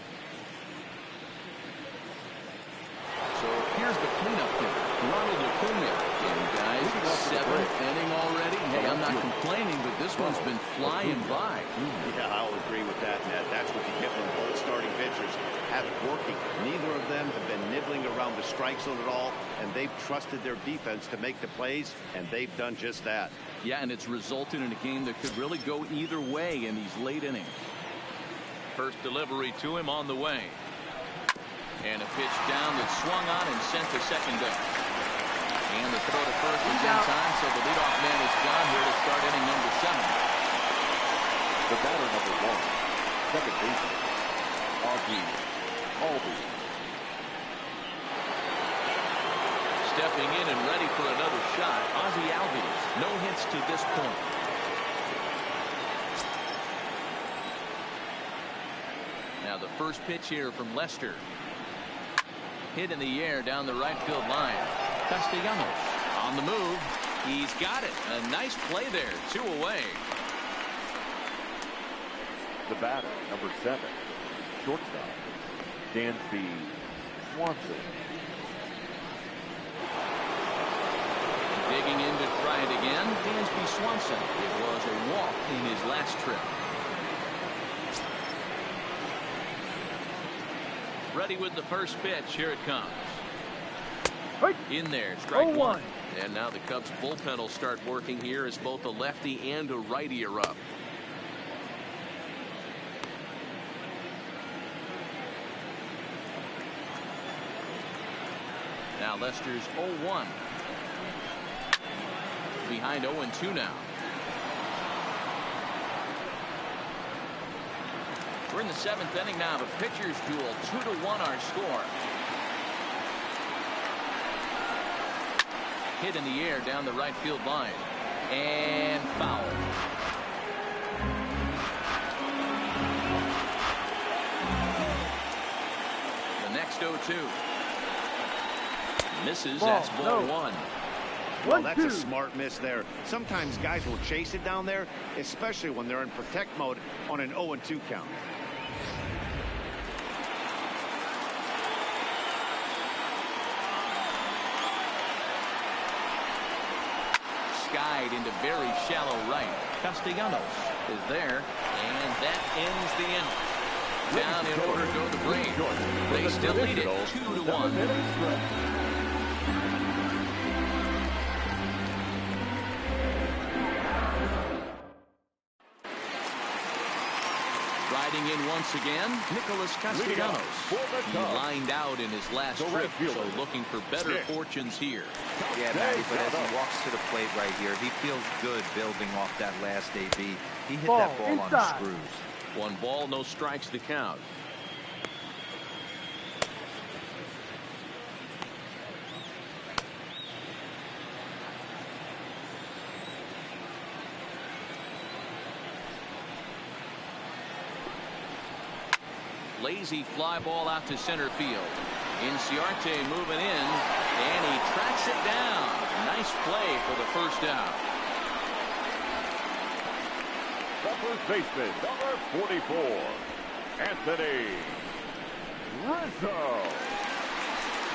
So here's the cleanup hitter, Ronald Acuna. And guys, 7th inning already. Hey, I'm not complaining, but this one's been flying by. Yeah, I'll agree with that, Ned. That's what you get when both starting pitchers have it working. Neither of them have been nibbling around the strike zone at all, and they've trusted their defense to make the plays, and they've done just that. Yeah, and it's resulted in a game that could really go either way in these late innings. First delivery to him on the way. And a pitch down that swung on and sent to second base. And the throw to first is in time, so the leadoff man is gone here to start inning number 7. The batter number 1, second baseman, Albi. Stepping in and ready for another shot, Ozzie Albies. No hits to this point. Now the first pitch here from Lester. Hit in the air down the right field line. Castellanos on the move. He's got it. A nice play there. 2 away. The batter, number 7, shortstop, Dansby Swanson. Digging in to try it again, Dansby Swanson. It was a walk in his last trip. Ready with the first pitch. Here it comes. In there, strike 1. And now the Cubs bullpen will start working here as both a lefty and a righty are up. Now Lester's 0-1. Behind 0-2 now. We're in the 7th inning now. The pitchers duel. 2-1 our score. Hit in the air down the right field line. And foul. The next 0-2. Misses. That's ball 1. Well, that's a smart miss there. Sometimes guys will chase it down there, especially when they're in protect mode on an 0-2 count. Skied into very shallow right. Castellanos is there, and that ends the inning. Down in order go the Braves. They still lead it 2-1. Riding in once again, Nicholas Castellanos. He lined out in his last trip, so looking for better fortunes here. Yeah, Matty, but as he walks to the plate right here, he feels good building off that last AB. He hit that ball on the screws. 1 ball, no strikes to count. Lazy fly ball out to center field. Inciarte moving in, and he tracks it down. Nice play for the first out. The first baseman, number 44, Anthony Rizzo.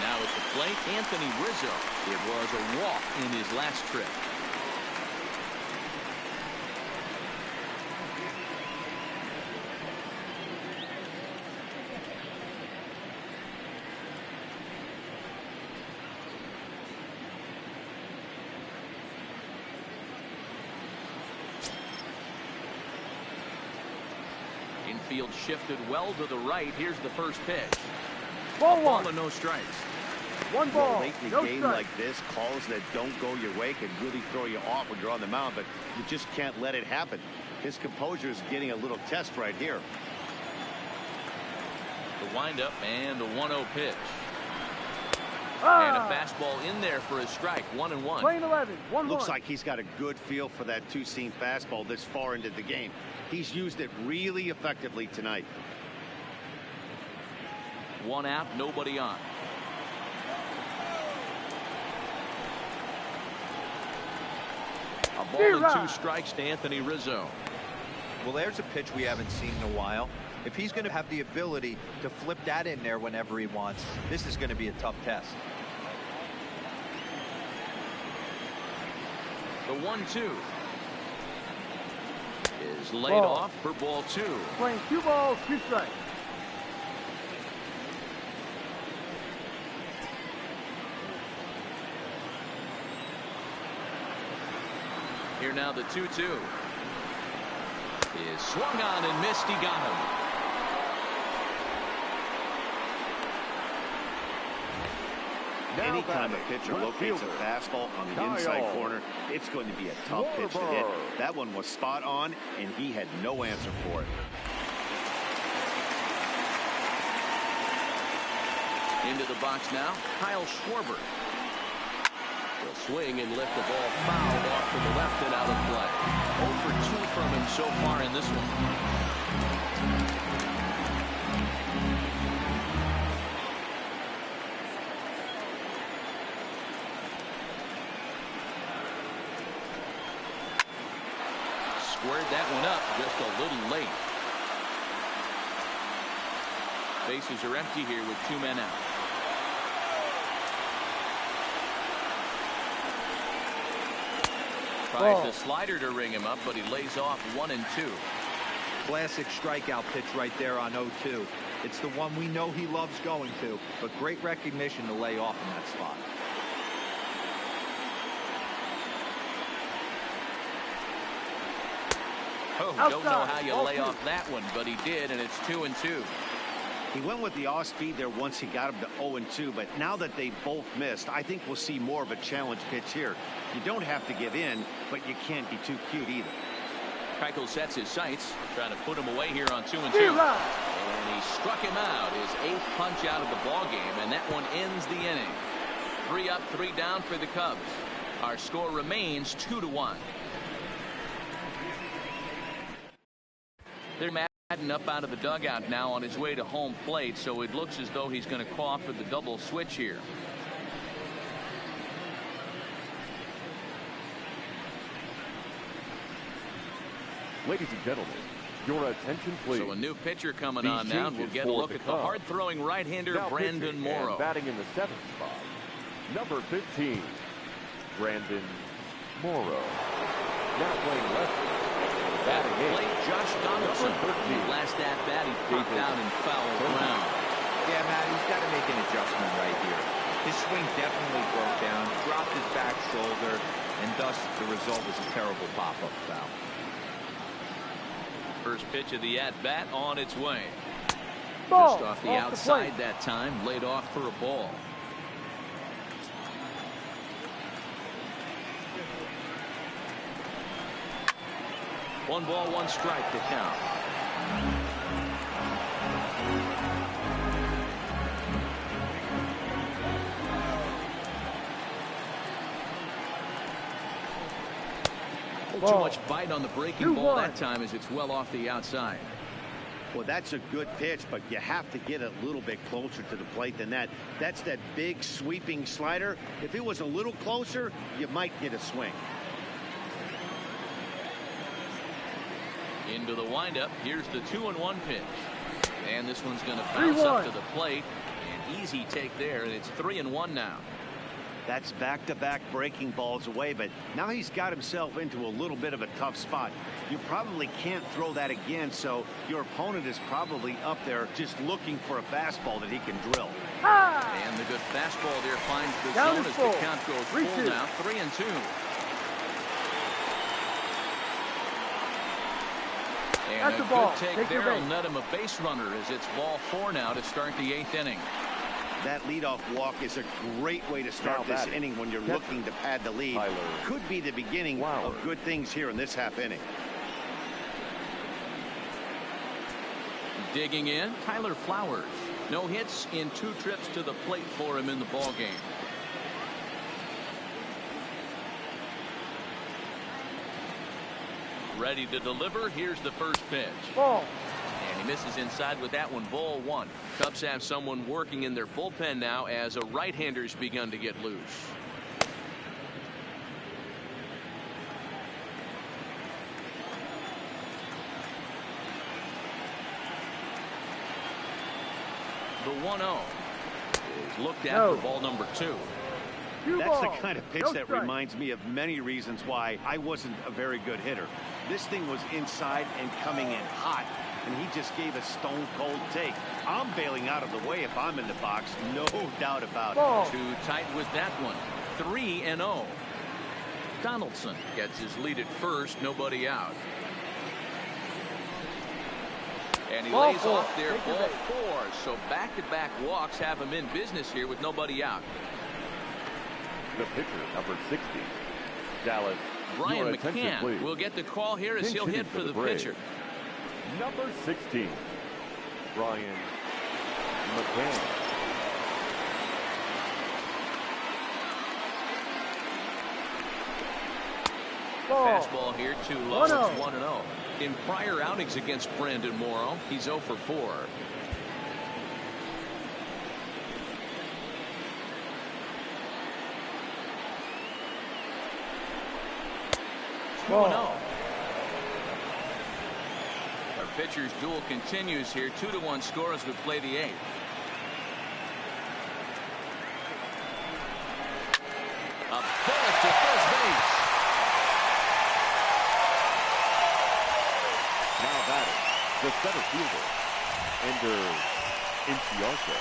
Now at the plate, Anthony Rizzo. It was a walk in his last trip. Infield shifted well to the right. Here's the first pitch. Ball and no strikes. 1 ball. Late in a game like this, calls that don't go your way can really throw you off when you're on the mound, but you just can't let it happen. His composure is getting a little test right here. The windup and the 1-0 pitch. And a fastball in there for a strike. 1-1. Lane 11. 1-1. Looks like he's got a good feel for that two-seam fastball this far into the game. He's used it really effectively tonight. 1 out, nobody on. A ball and 2 strikes to Anthony Rizzo. Well, there's a pitch we haven't seen in a while. If he's going to have the ability to flip that in there whenever he wants, this is going to be a tough test. The 1-2 is laid off for ball 2. Playing 2 balls, 2 strikes. Here now the 2-2 is swung on and missed. He got him. Anytime a pitcher locates a fastball on the inside corner, it's going to be a tough pitch to hit. That one was spot on, and he had no answer for it. Into the box now, Kyle Schwarber. He'll swing and lift the ball fouled off to the left and out of play. 0 for 2 from him so far in this one. Squared that one up just a little late. Bases are empty here with 2 men out. Tries the slider to ring him up, but he lays off 1 and 2. Classic strikeout pitch right there on 0-2. It's the one we know he loves going to, but great recognition to lay off in that spot. Oh, don't know how you lay off that one, but he did, and it's 2 and 2. He went with the off speed there once he got him to 0 and 2, but now that they both missed, I think we'll see more of a challenge pitch here. You don't have to give in, but you can't be too cute either. Keuchel sets his sights, trying to put him away here on 2 and 2. And he struck him out, his 8th punch out of the ball game, and that one ends the inning. 3 up, 3 down for the Cubs. Our score remains 2-1. They're Madden up out of the dugout now on his way to home plate, so it looks as though he's going to call for the double switch here. Ladies and gentlemen, your attention please. So a new pitcher coming on now, and we'll get a look at the hard-throwing right-hander Brandon Morrow. Batting in the 7th spot, number 15, Brandon Morrow. Now playing left. Batting plate, Josh Donaldson. Last at bat, he popped out and fouled ground. Yeah, Matt, he's got to make an adjustment right here. His swing definitely broke down, dropped his back shoulder, and thus the result was a terrible pop-up foul. first pitch of the at-bat on its way. Ball. Just off the outside that time, laid off for a ball. One ball, one strike to count. Too much bite on the breaking ball that time as it's well off the outside. Well, that's a good pitch, but you have to get a little bit closer to the plate than that. That's that big sweeping slider. If it was a little closer, you might get a swing. Into the windup. Here's the 2-1 pitch. And this one's going to bounce up to the plate. An easy take there, and it's 3-1 now. That's back-to-back breaking balls away, but now he's got himself into a little bit of a tough spot. You probably can't throw that again, so your opponent is probably up there just looking for a fastball that he can drill. And the good fastball there finds the zone as the count goes full now, 3-2. And a good take there will net him a base runner as it's ball 4 now to start the 8th inning. That leadoff walk is a great way to start this inning when you're looking to pad the lead. Could be the beginning of good things here in this half inning. Digging in, Tyler Flowers. No hits in 2 trips to the plate for him in the ball game. Ready to deliver. Here's the first pitch. Ball. And he misses inside with that one, ball 1. Cubs have someone working in their bullpen now as a right-hander's begun to get loose. The 1-0 is looked at for ball number 2. That's the kind of pitch that reminds me of many reasons why I wasn't a very good hitter. This thing was inside and coming in hot, and he just gave a stone-cold take. I'm bailing out of the way if I'm in the box, no doubt about it. Too tight with that one. 3-0. Donaldson gets his lead at first, nobody out. And he lays off there, ball 4. So back-to-back walks have him in business here with nobody out. The pitcher, number 60, Dallas. Brian McCann will get the call here as he'll hit for the pitcher. Number 16, Brian McCann. Fastball here too low. It's 1-0. In prior outings against Brandon Morrow, he's 0 for 4. Our pitcher's duel continues here. 2-1 score as we play the 8th. A bullet to first base. Now batting, the center fielder, Ender Inciarte.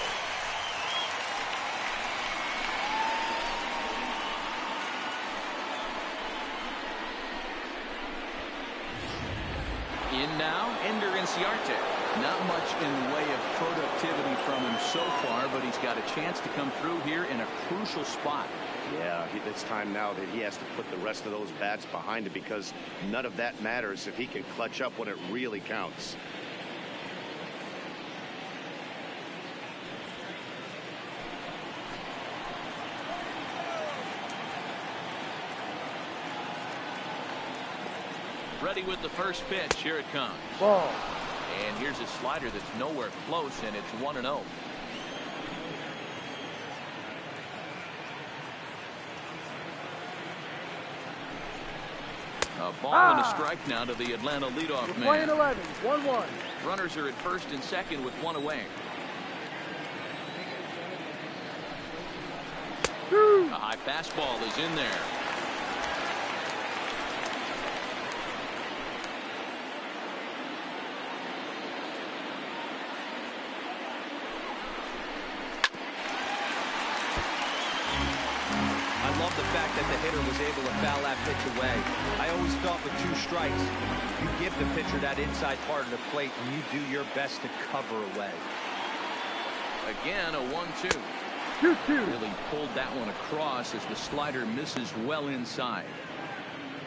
In now, Ender Inciarte. Not much in the way of productivity from him so far, but he's got a chance to come through here in a crucial spot. Yeah, it's time now that he has to put the rest of those bats behind him because none of that matters if he can clutch up when it really counts. Ready with the first pitch. Here it comes. Ball. And here's a slider that's nowhere close, and it's 1-0. A ball and a strike now to the Atlanta leadoff man. Playing 11, 1-1. Runners are at first and second with 1 away. A high fastball is in there. fact that the hitter was able to foul that pitch away. I always thought with 2 strikes, you give the pitcher that inside part of the plate and you do your best to cover away. Again, a 1-2. 2-2. Really pulled that one across as the slider misses well inside.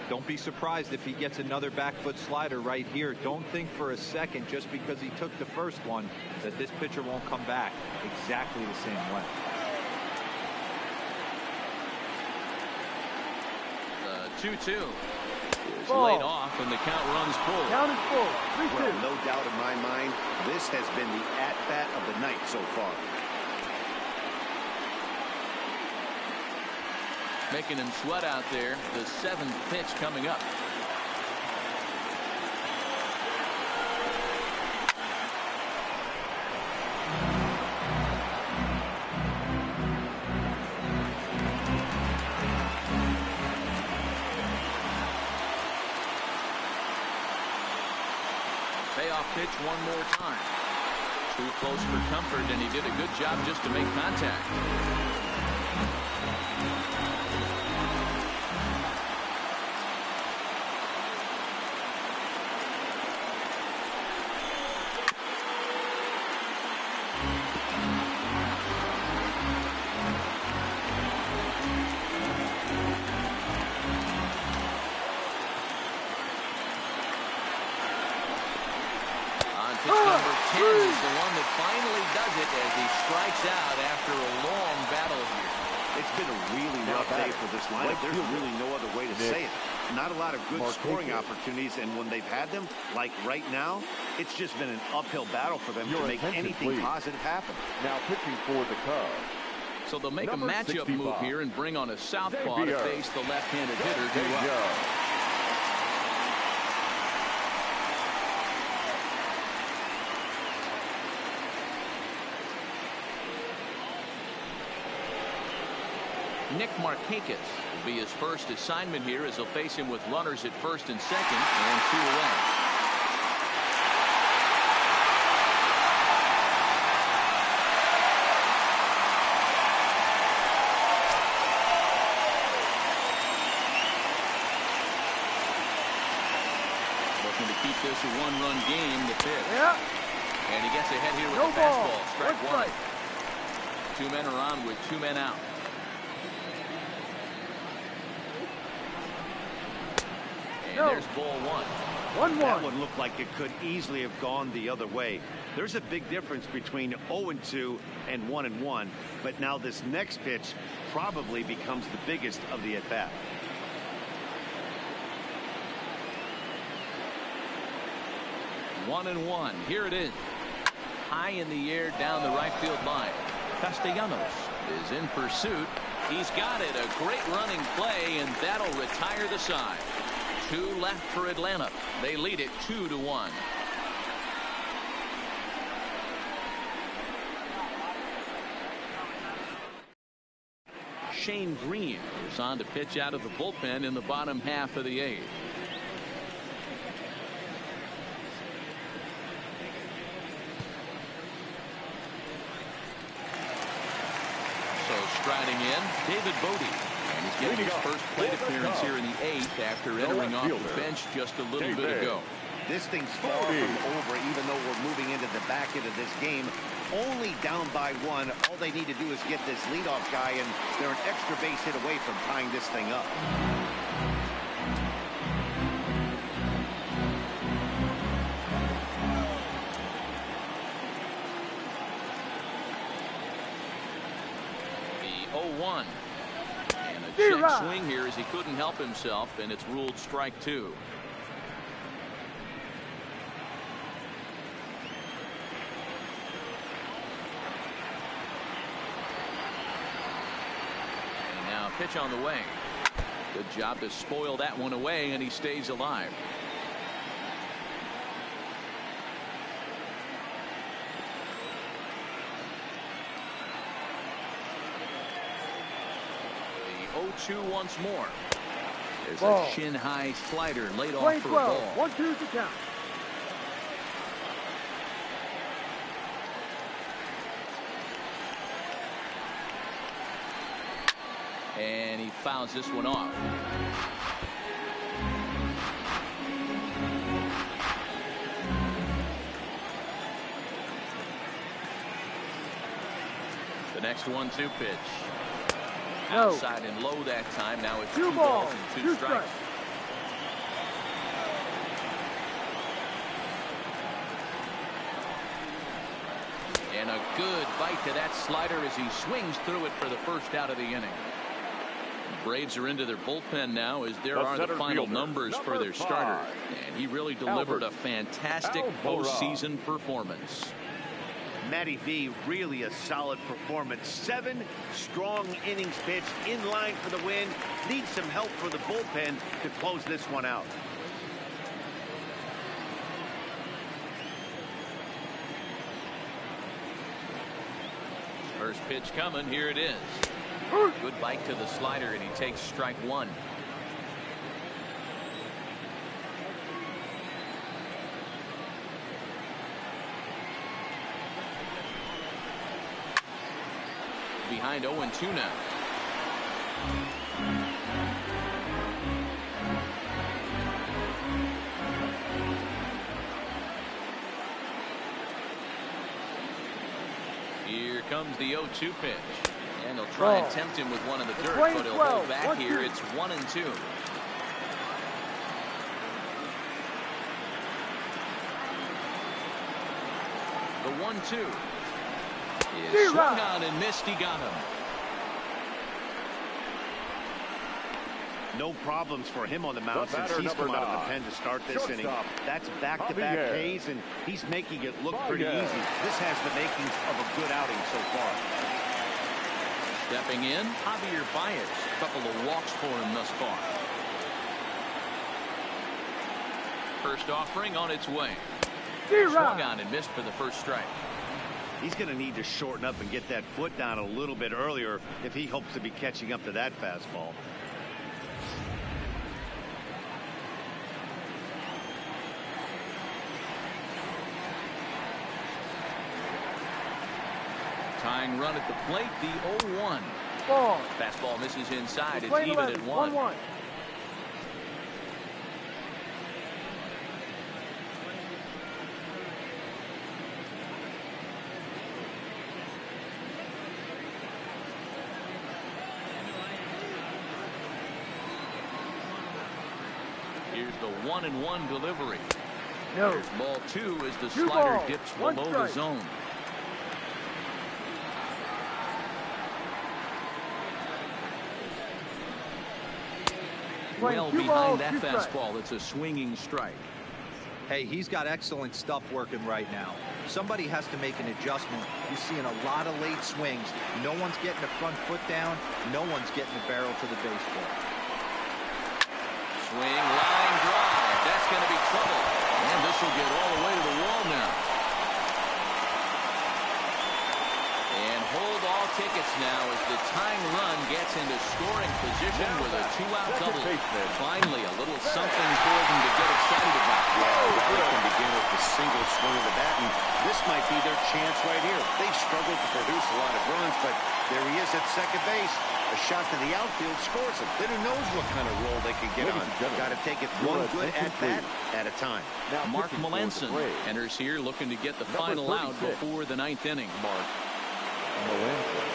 Don't be surprised if he gets another back foot slider right here. Don't think for a second, just because he took the first one, that this pitcher won't come back exactly the same way. The 2-2 is Ball. laid off, and the count runs full. Count is full. 3-2. Well, no doubt in my mind, this has been the at-bat of the night so far. Making him sweat out there. The 7th pitch coming up. Payoff pitch one more time. Too close for comfort, and he did a good job just to make contact. Pitch number 10 is the one that finally does it as he strikes out after a long battle here. It's been a really rough day for this lineup. There's really no other way to say it. Not a lot of good scoring opportunities, and when they've had them, like right now, it's just been an uphill battle for them to make anything positive happen. Now pitching for the Cubs. So they'll make Number a matchup 65. move here and bring on a southpaw to face the left-handed hitter. Nick Markakis will be his first assignment here as he'll face him with runners at first and second and 2 away. Looking to keep this a 1-run game, the pitch. Yeah. And he gets ahead here with No the ball. fastball. Strike 1. Strike. 2 men are on with 2 men out. And there's ball 1. 1-1. That one looked like it could easily have gone the other way. There's a big difference between 0-2 and 1-1, but now this next pitch probably becomes the biggest of the at-bat. One and one. Here it is. High in the air down the right field line. Castellanos is in pursuit. He's got it. A great running play, and that'll retire the side. 2 left for Atlanta. They lead it 2-1. Shane Green is on to pitch out of the bullpen in the bottom half of the 8th. Striding in, David Bodie. And he's getting his first plate appearance here in the 8th after entering off the bench just a little bit ago. This thing's far from over, even though we're moving into the back end of this game. Only down by 1. All they need to do is get this leadoff guy, and they're an extra base hit away from tying this thing up. The 0-1. And a check swing here as he couldn't help himself, and it's ruled strike 2. Pitch on the way. Good job to spoil that one away, and he stays alive. The 0-2 once more. There's a shin high slider laid off for a ball. 1-2 to count. And he fouls this one off. The next 1-2 pitch. Outside and low that time. Now it's 2 balls and 2 strikes. And a good bite to that slider as he swings through it for the first out of the inning. The Braves are into their bullpen now as there are the final numbers for their starter. And he really delivered a fantastic postseason performance. Matty V, really a solid performance. 7 strong innings pitched, in line for the win. Needs some help for the bullpen to close this one out. First pitch coming. Here it is. Good bite to the slider, and he takes strike 1. Behind 0-2 now. Here comes the 0-2 pitch. And they'll try and tempt him with one in the dirt, but he'll hold back here. It's 1-2. The 1-2 is swung on and missed. He got him. No problems for him on the mound since he's come out of the pen to start this inning. That's back-to-back Ks, and he's making it look pretty easy. This has the makings of a good outing so far. Stepping in, Javier Baez. A couple of walks for him thus far. First offering on its way. Swung on and missed for the first strike. He's going to need to shorten up and get that foot down a little bit earlier if he hopes to be catching up to that fastball. Tying run at the plate, the 0-1. Fastball misses inside. It's even at 1. Here's the 1-1 delivery. Here's ball 2 as the slider dips below the zone. Well behind that fastball. It's a swinging strike. Hey, he's got excellent stuff working right now. Somebody has to make an adjustment. You're seeing a lot of late swings. No one's getting the front foot down. No one's getting the barrel to the baseball. Swing, line drive. That's going to be trouble. And this will get all the way to the wall now. And hold all tickets now as the tying run gets into scoring position with a 2-out double. Finally, a little something for them to get excited about. They can begin with a single swing of the bat, and this might be their chance right here. They've struggled to produce a lot of runs, but there he is at second base. A shot to the outfield scores him. Then who knows what kind of roll they could get on. Got to take it one good at-bat at a time. Now, Mark Melanson enters here looking to get the final out before the 9th inning. Mark Melanson.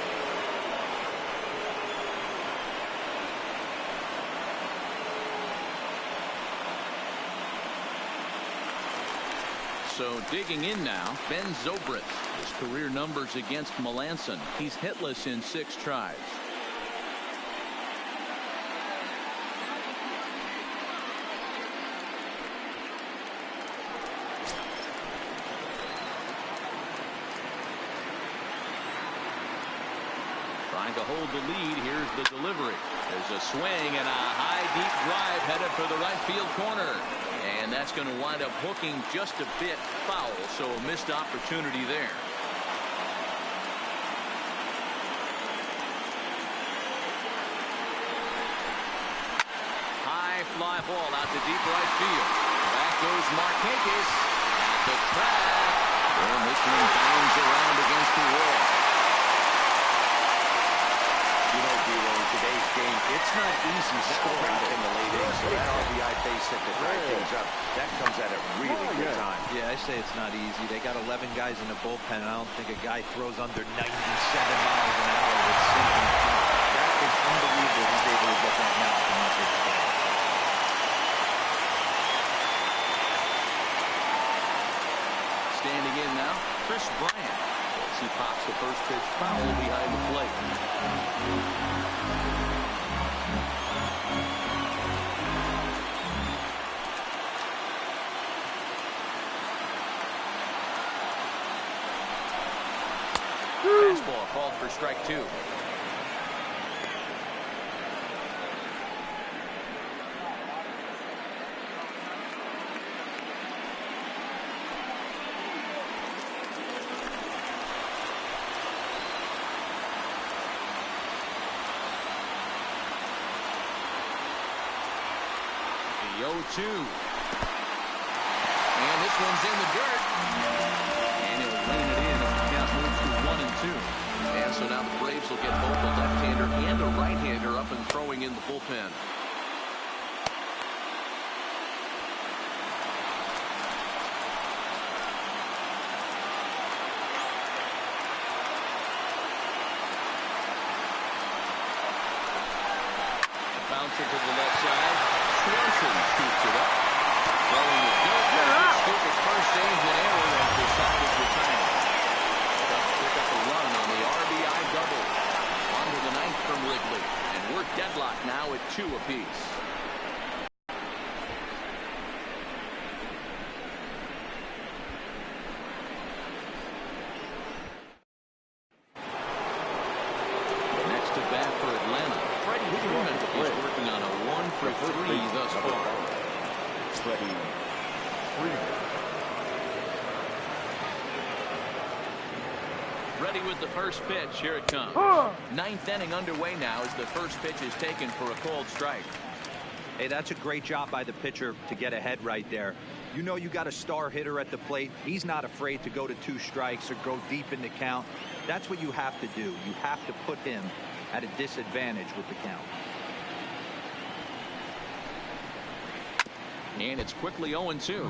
So digging in now, Ben Zobrist. His career numbers against Melanson. He's hitless in 6 tries. Trying to hold the lead. Here's the delivery. There's a swing and a high deep drive headed for the right field corner. And that's going to wind up hooking just a bit foul, so a missed opportunity there. High fly ball out to deep right field. Back goes Marquez at the track. And this one bangs around against the wall. You know, D-Lo, in today's game. It's not easy scoring in the late innings, so that RBI base hit to tie things up, that comes at a really good time. Yeah, I say it's not easy. They got 11 guys in the bullpen, and I don't think a guy throws under 97 miles an hour with sinking feet. That is unbelievable. He's able to get that mouth and not get the ball. Standing in now, Chris Bryant. As he pops the first pitch foul behind the plate. Fastball called for strike 2. The 0-2. And this one's in the dirt. And he'll rein it in as the count moves to 1-2. And so now the Braves will get both a left-hander and a right-hander up and throwing in the bullpen. Bouncer to the left side. Swanson scoops it up. Throwing the dirt. Scoop at first, saves an error as the side is retired. Cubs pick up a run on the RBI double. On to the ninth from Wrigley. And we're deadlocked now at 2 apiece. Next to bat for Atlanta, Freddie Freeman is working on a 1-for-3 thus far. Freddie Freeman. Ready with the first pitch. Here it comes. Ninth inning underway now as the first pitch is taken for a called strike. Hey, that's a great job by the pitcher to get ahead right there. You know you got a star hitter at the plate. He's not afraid to go to 2 strikes or go deep in the count. That's what you have to do. You have to put him at a disadvantage with the count. And it's quickly 0-2.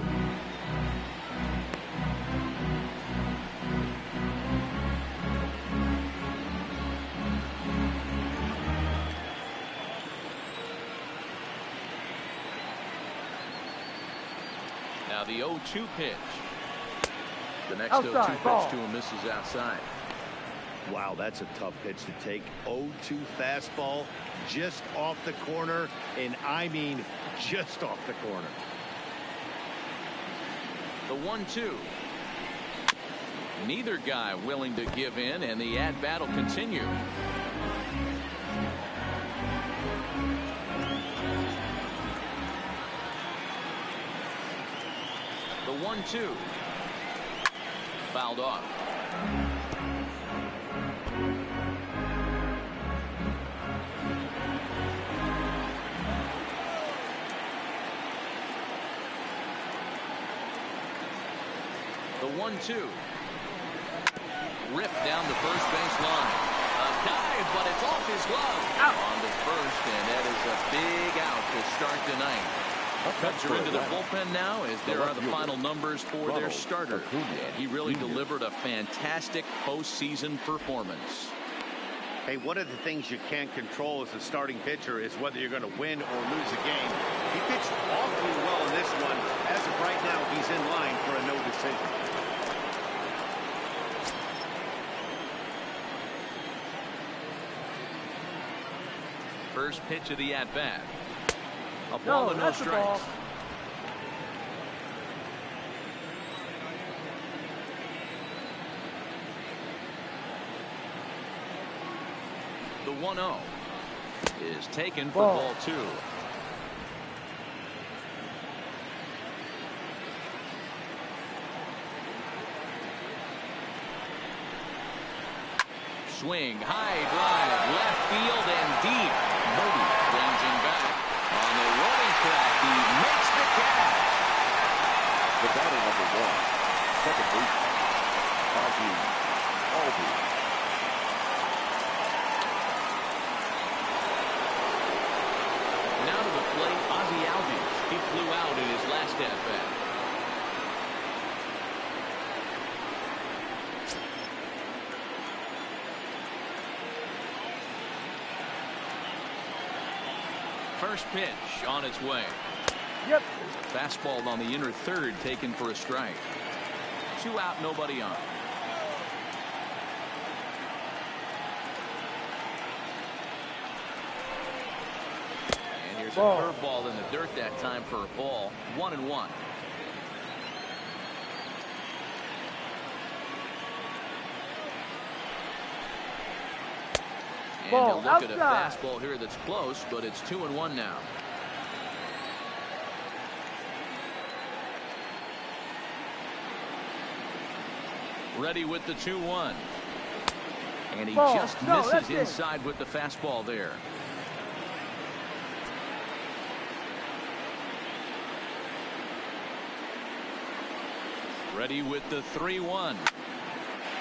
Now the 0-2 pitch. The next 0-2 pitch to him misses outside. Wow, that's a tough pitch to take. 0-2 fastball just off the corner, and I mean just off the corner. The 1-2. Neither guy willing to give in, and the at-bat will continue. The 1-2. Fouled off. The 1-2. Ripped down the first base line. A dive, but it's off his glove. Out on the first, and that is a big out to start tonight. Cubs are into the bullpen now as there are the final numbers for their starter. And he really delivered a fantastic postseason performance. Hey, one of the things you can't control as a starting pitcher is whether you're going to win or lose a game. He pitched awfully well in this one. As of right now, he's in line for a no decision. First pitch of the at-bat. A ball and no strikes. The 1-0 is taken for ball 2. Swing, high drive, left field and deep. Moody ranging back. On the running track, he makes the catch. The batter number 1, second baseman, Ozzie Albies. He flew out in his last at-bat. First pitch on its way. Yep. Fastball on the inner third, taken for a strike. 2 out, nobody on. And here's a curveball in the dirt that time for a ball. 1-1. And he'll look at a fastball here that's close, but it's 2-1 now. Ready with the 2-1. And he just misses inside with the fastball there. Ready with the 3-1.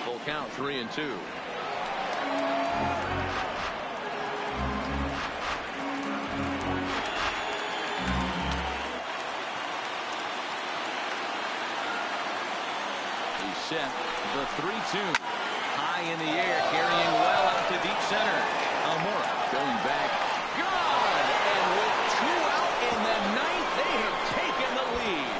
Full count, 3-2. Set the 3-2. High in the air, carrying well out to deep center. Almora going back. Gone! And with 2 out in the 9th, they have taken the lead.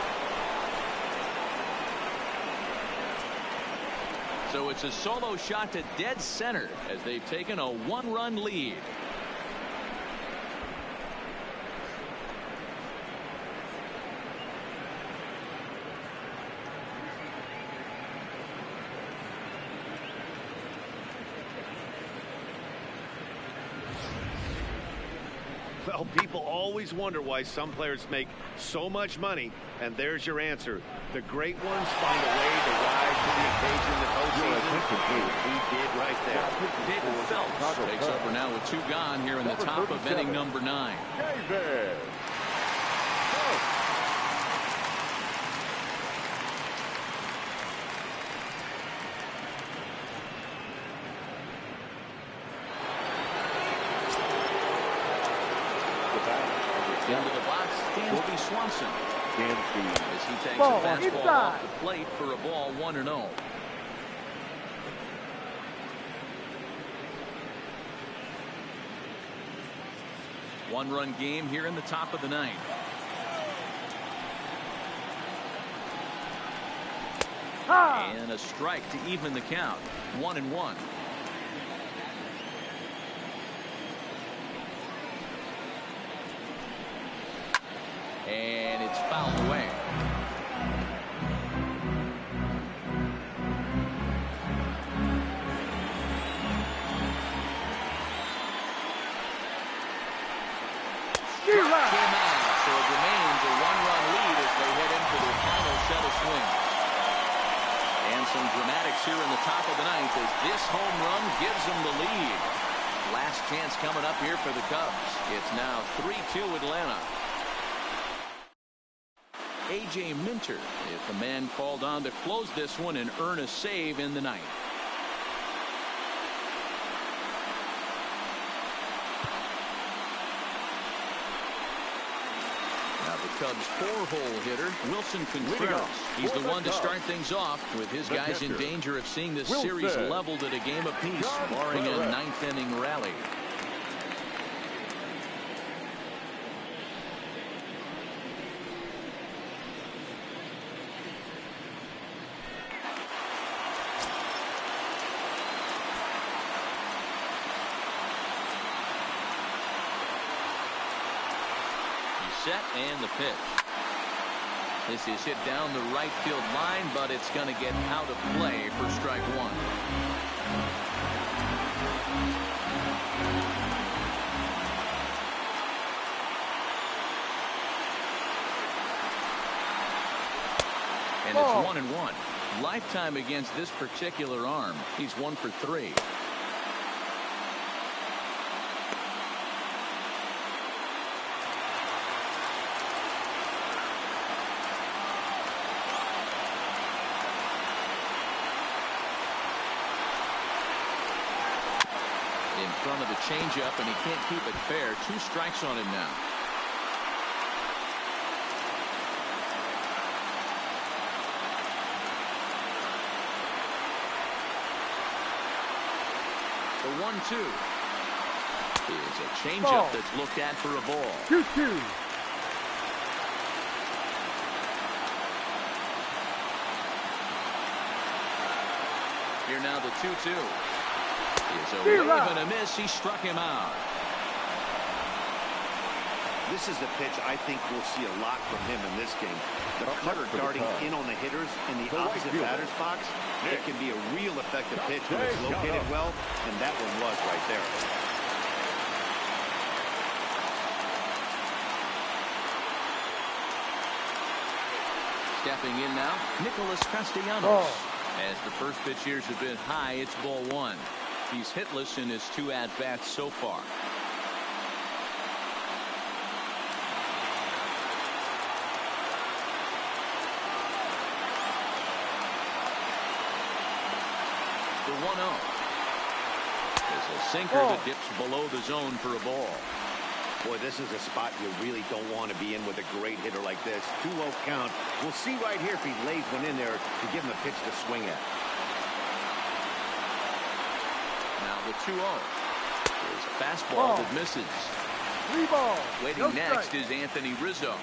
So it's a solo shot to dead center as they've taken a 1-run lead. Well, people always wonder why some players make so much money, and there's your answer. The great ones find a way to rise to the occasion in the postseason. He did right there. David Phelps takes over now with 2 gone here in the top of inning number 9. David. Into the box, Dansby Swanson. As he takes Ball, a fastball inside. off the plate for a ball, 1-0. One-run game here in the top of the 9th. And a strike to even the count. 1-1. And it's fouled away. Came out, so it remains a 1-run lead as they head into their final set of swings. And some dramatics here in the top of the 9th as this home run gives them the lead. Last chance coming up here for the Cubs. It's now 3-2 Atlanta. A.J. Minter is the man called on to close this one and earn a save in the 9th. Now the Cubs' 4-hole hitter, Wilson Contreras. He's the one to start things off with his guys in danger of seeing this series leveled at a game apiece, barring a 9th inning rally. Set and the pitch. This is hit down the right field line, but it's going to get out of play for strike 1. And it's 1-1. Lifetime against this particular arm. He's 1 for 3. In front of the changeup, and he can't keep it fair. 2 strikes on him now. The 1-2 is a changeup that's looked at for a ball. 2-2. Here now the 2-2 is a wave and a miss. He struck him out. This is a pitch I think we'll see a lot from him in this game. The cutter darting in on the hitters in the opposite batter's box. It can be a real effective pitch when it's located well, and that one was right there. Stepping in now, Nicholas Castellanos. As the first pitch years have been high, it's ball 1. He's hitless in his 2 at-bats so far. The 1-0 is a sinker that dips below the zone for a ball. Boy, this is a spot you really don't want to be in with a great hitter like this. 2-0 count. We'll see right here if he lays one in there to give him a pitch to swing at. Now the 2-0 is a fastball that misses. 3 balls. Waiting next is Anthony Rizzo.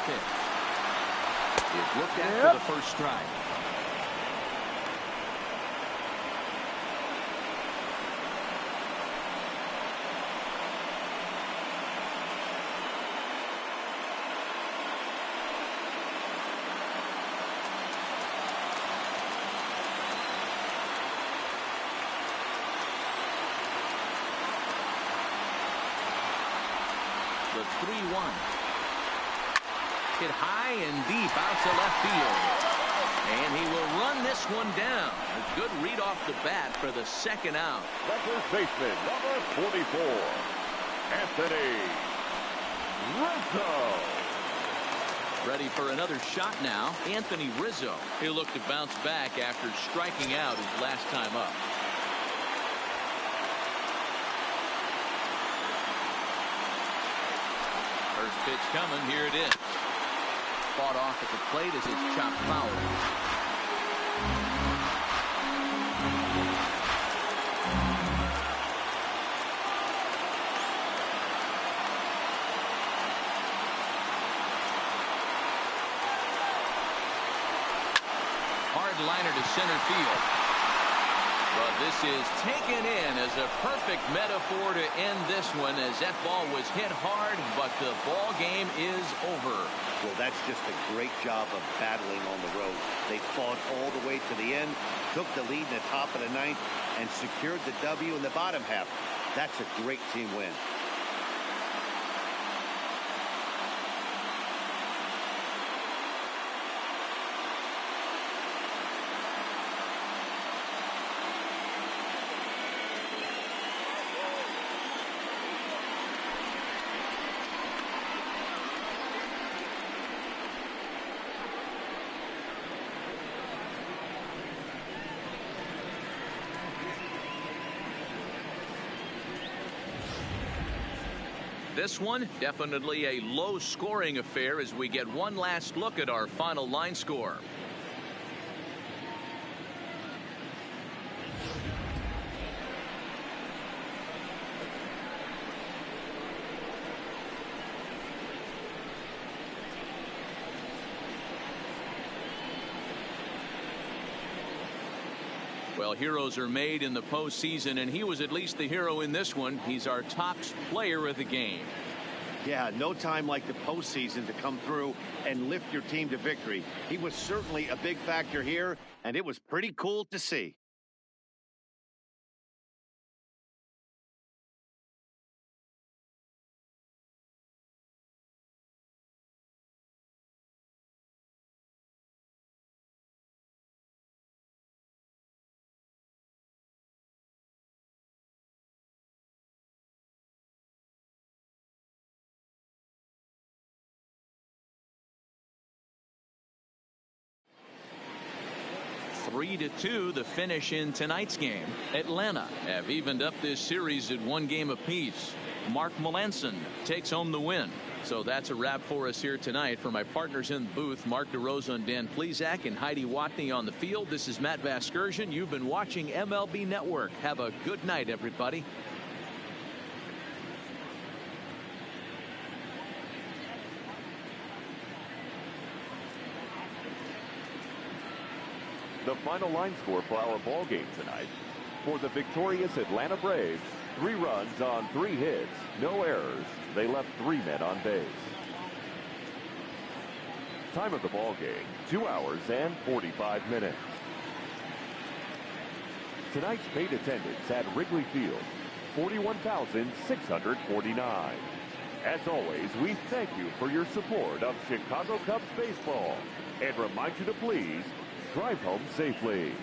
Pitch is looked at for the first strike. The 3-1. Hit high and deep out to left field. And he will run this one down. A good read off the bat for the second out. The first baseman, number 44, Anthony Rizzo. Ready for another shot now, Anthony Rizzo. He'll look to bounce back after striking out his last time up. First pitch coming. Here it is. Fought off at the plate as it's chopped foul. Hard liner to center field. But this is taken in as a perfect metaphor to end this one, as that ball was hit hard, but the ball game is over. Well, that's just a great job of battling on the road. They fought all the way to the end, took the lead in the top of the 9th, and secured the W in the bottom half. That's a great team win. This one, definitely a low-scoring affair as we get one last look at our final line score. Well, heroes are made in the postseason, and he was at least the hero in this one. He's our top player of the game. Yeah, no time like the postseason to come through and lift your team to victory. He was certainly a big factor here, and it was pretty cool to see. 3-2 the finish in tonight's game. Atlanta have evened up this series at 1 game apiece. Mark Melanson takes home the win. So that's a wrap for us here tonight. For my partners in the booth, Mark DeRosa and Dan Plesac, and Heidi Watney on the field, this is Matt Vasgersian. You've been watching MLB Network. Have a good night, everybody. The final line score for our ball game tonight. For the victorious Atlanta Braves, 3 runs on 3 hits, no errors. They left 3 men on base. Time of the ball game, 2 hours and 45 minutes. Tonight's paid attendance at Wrigley Field, 41,649. As always, we thank you for your support of Chicago Cubs baseball and remind you to please drive home safely.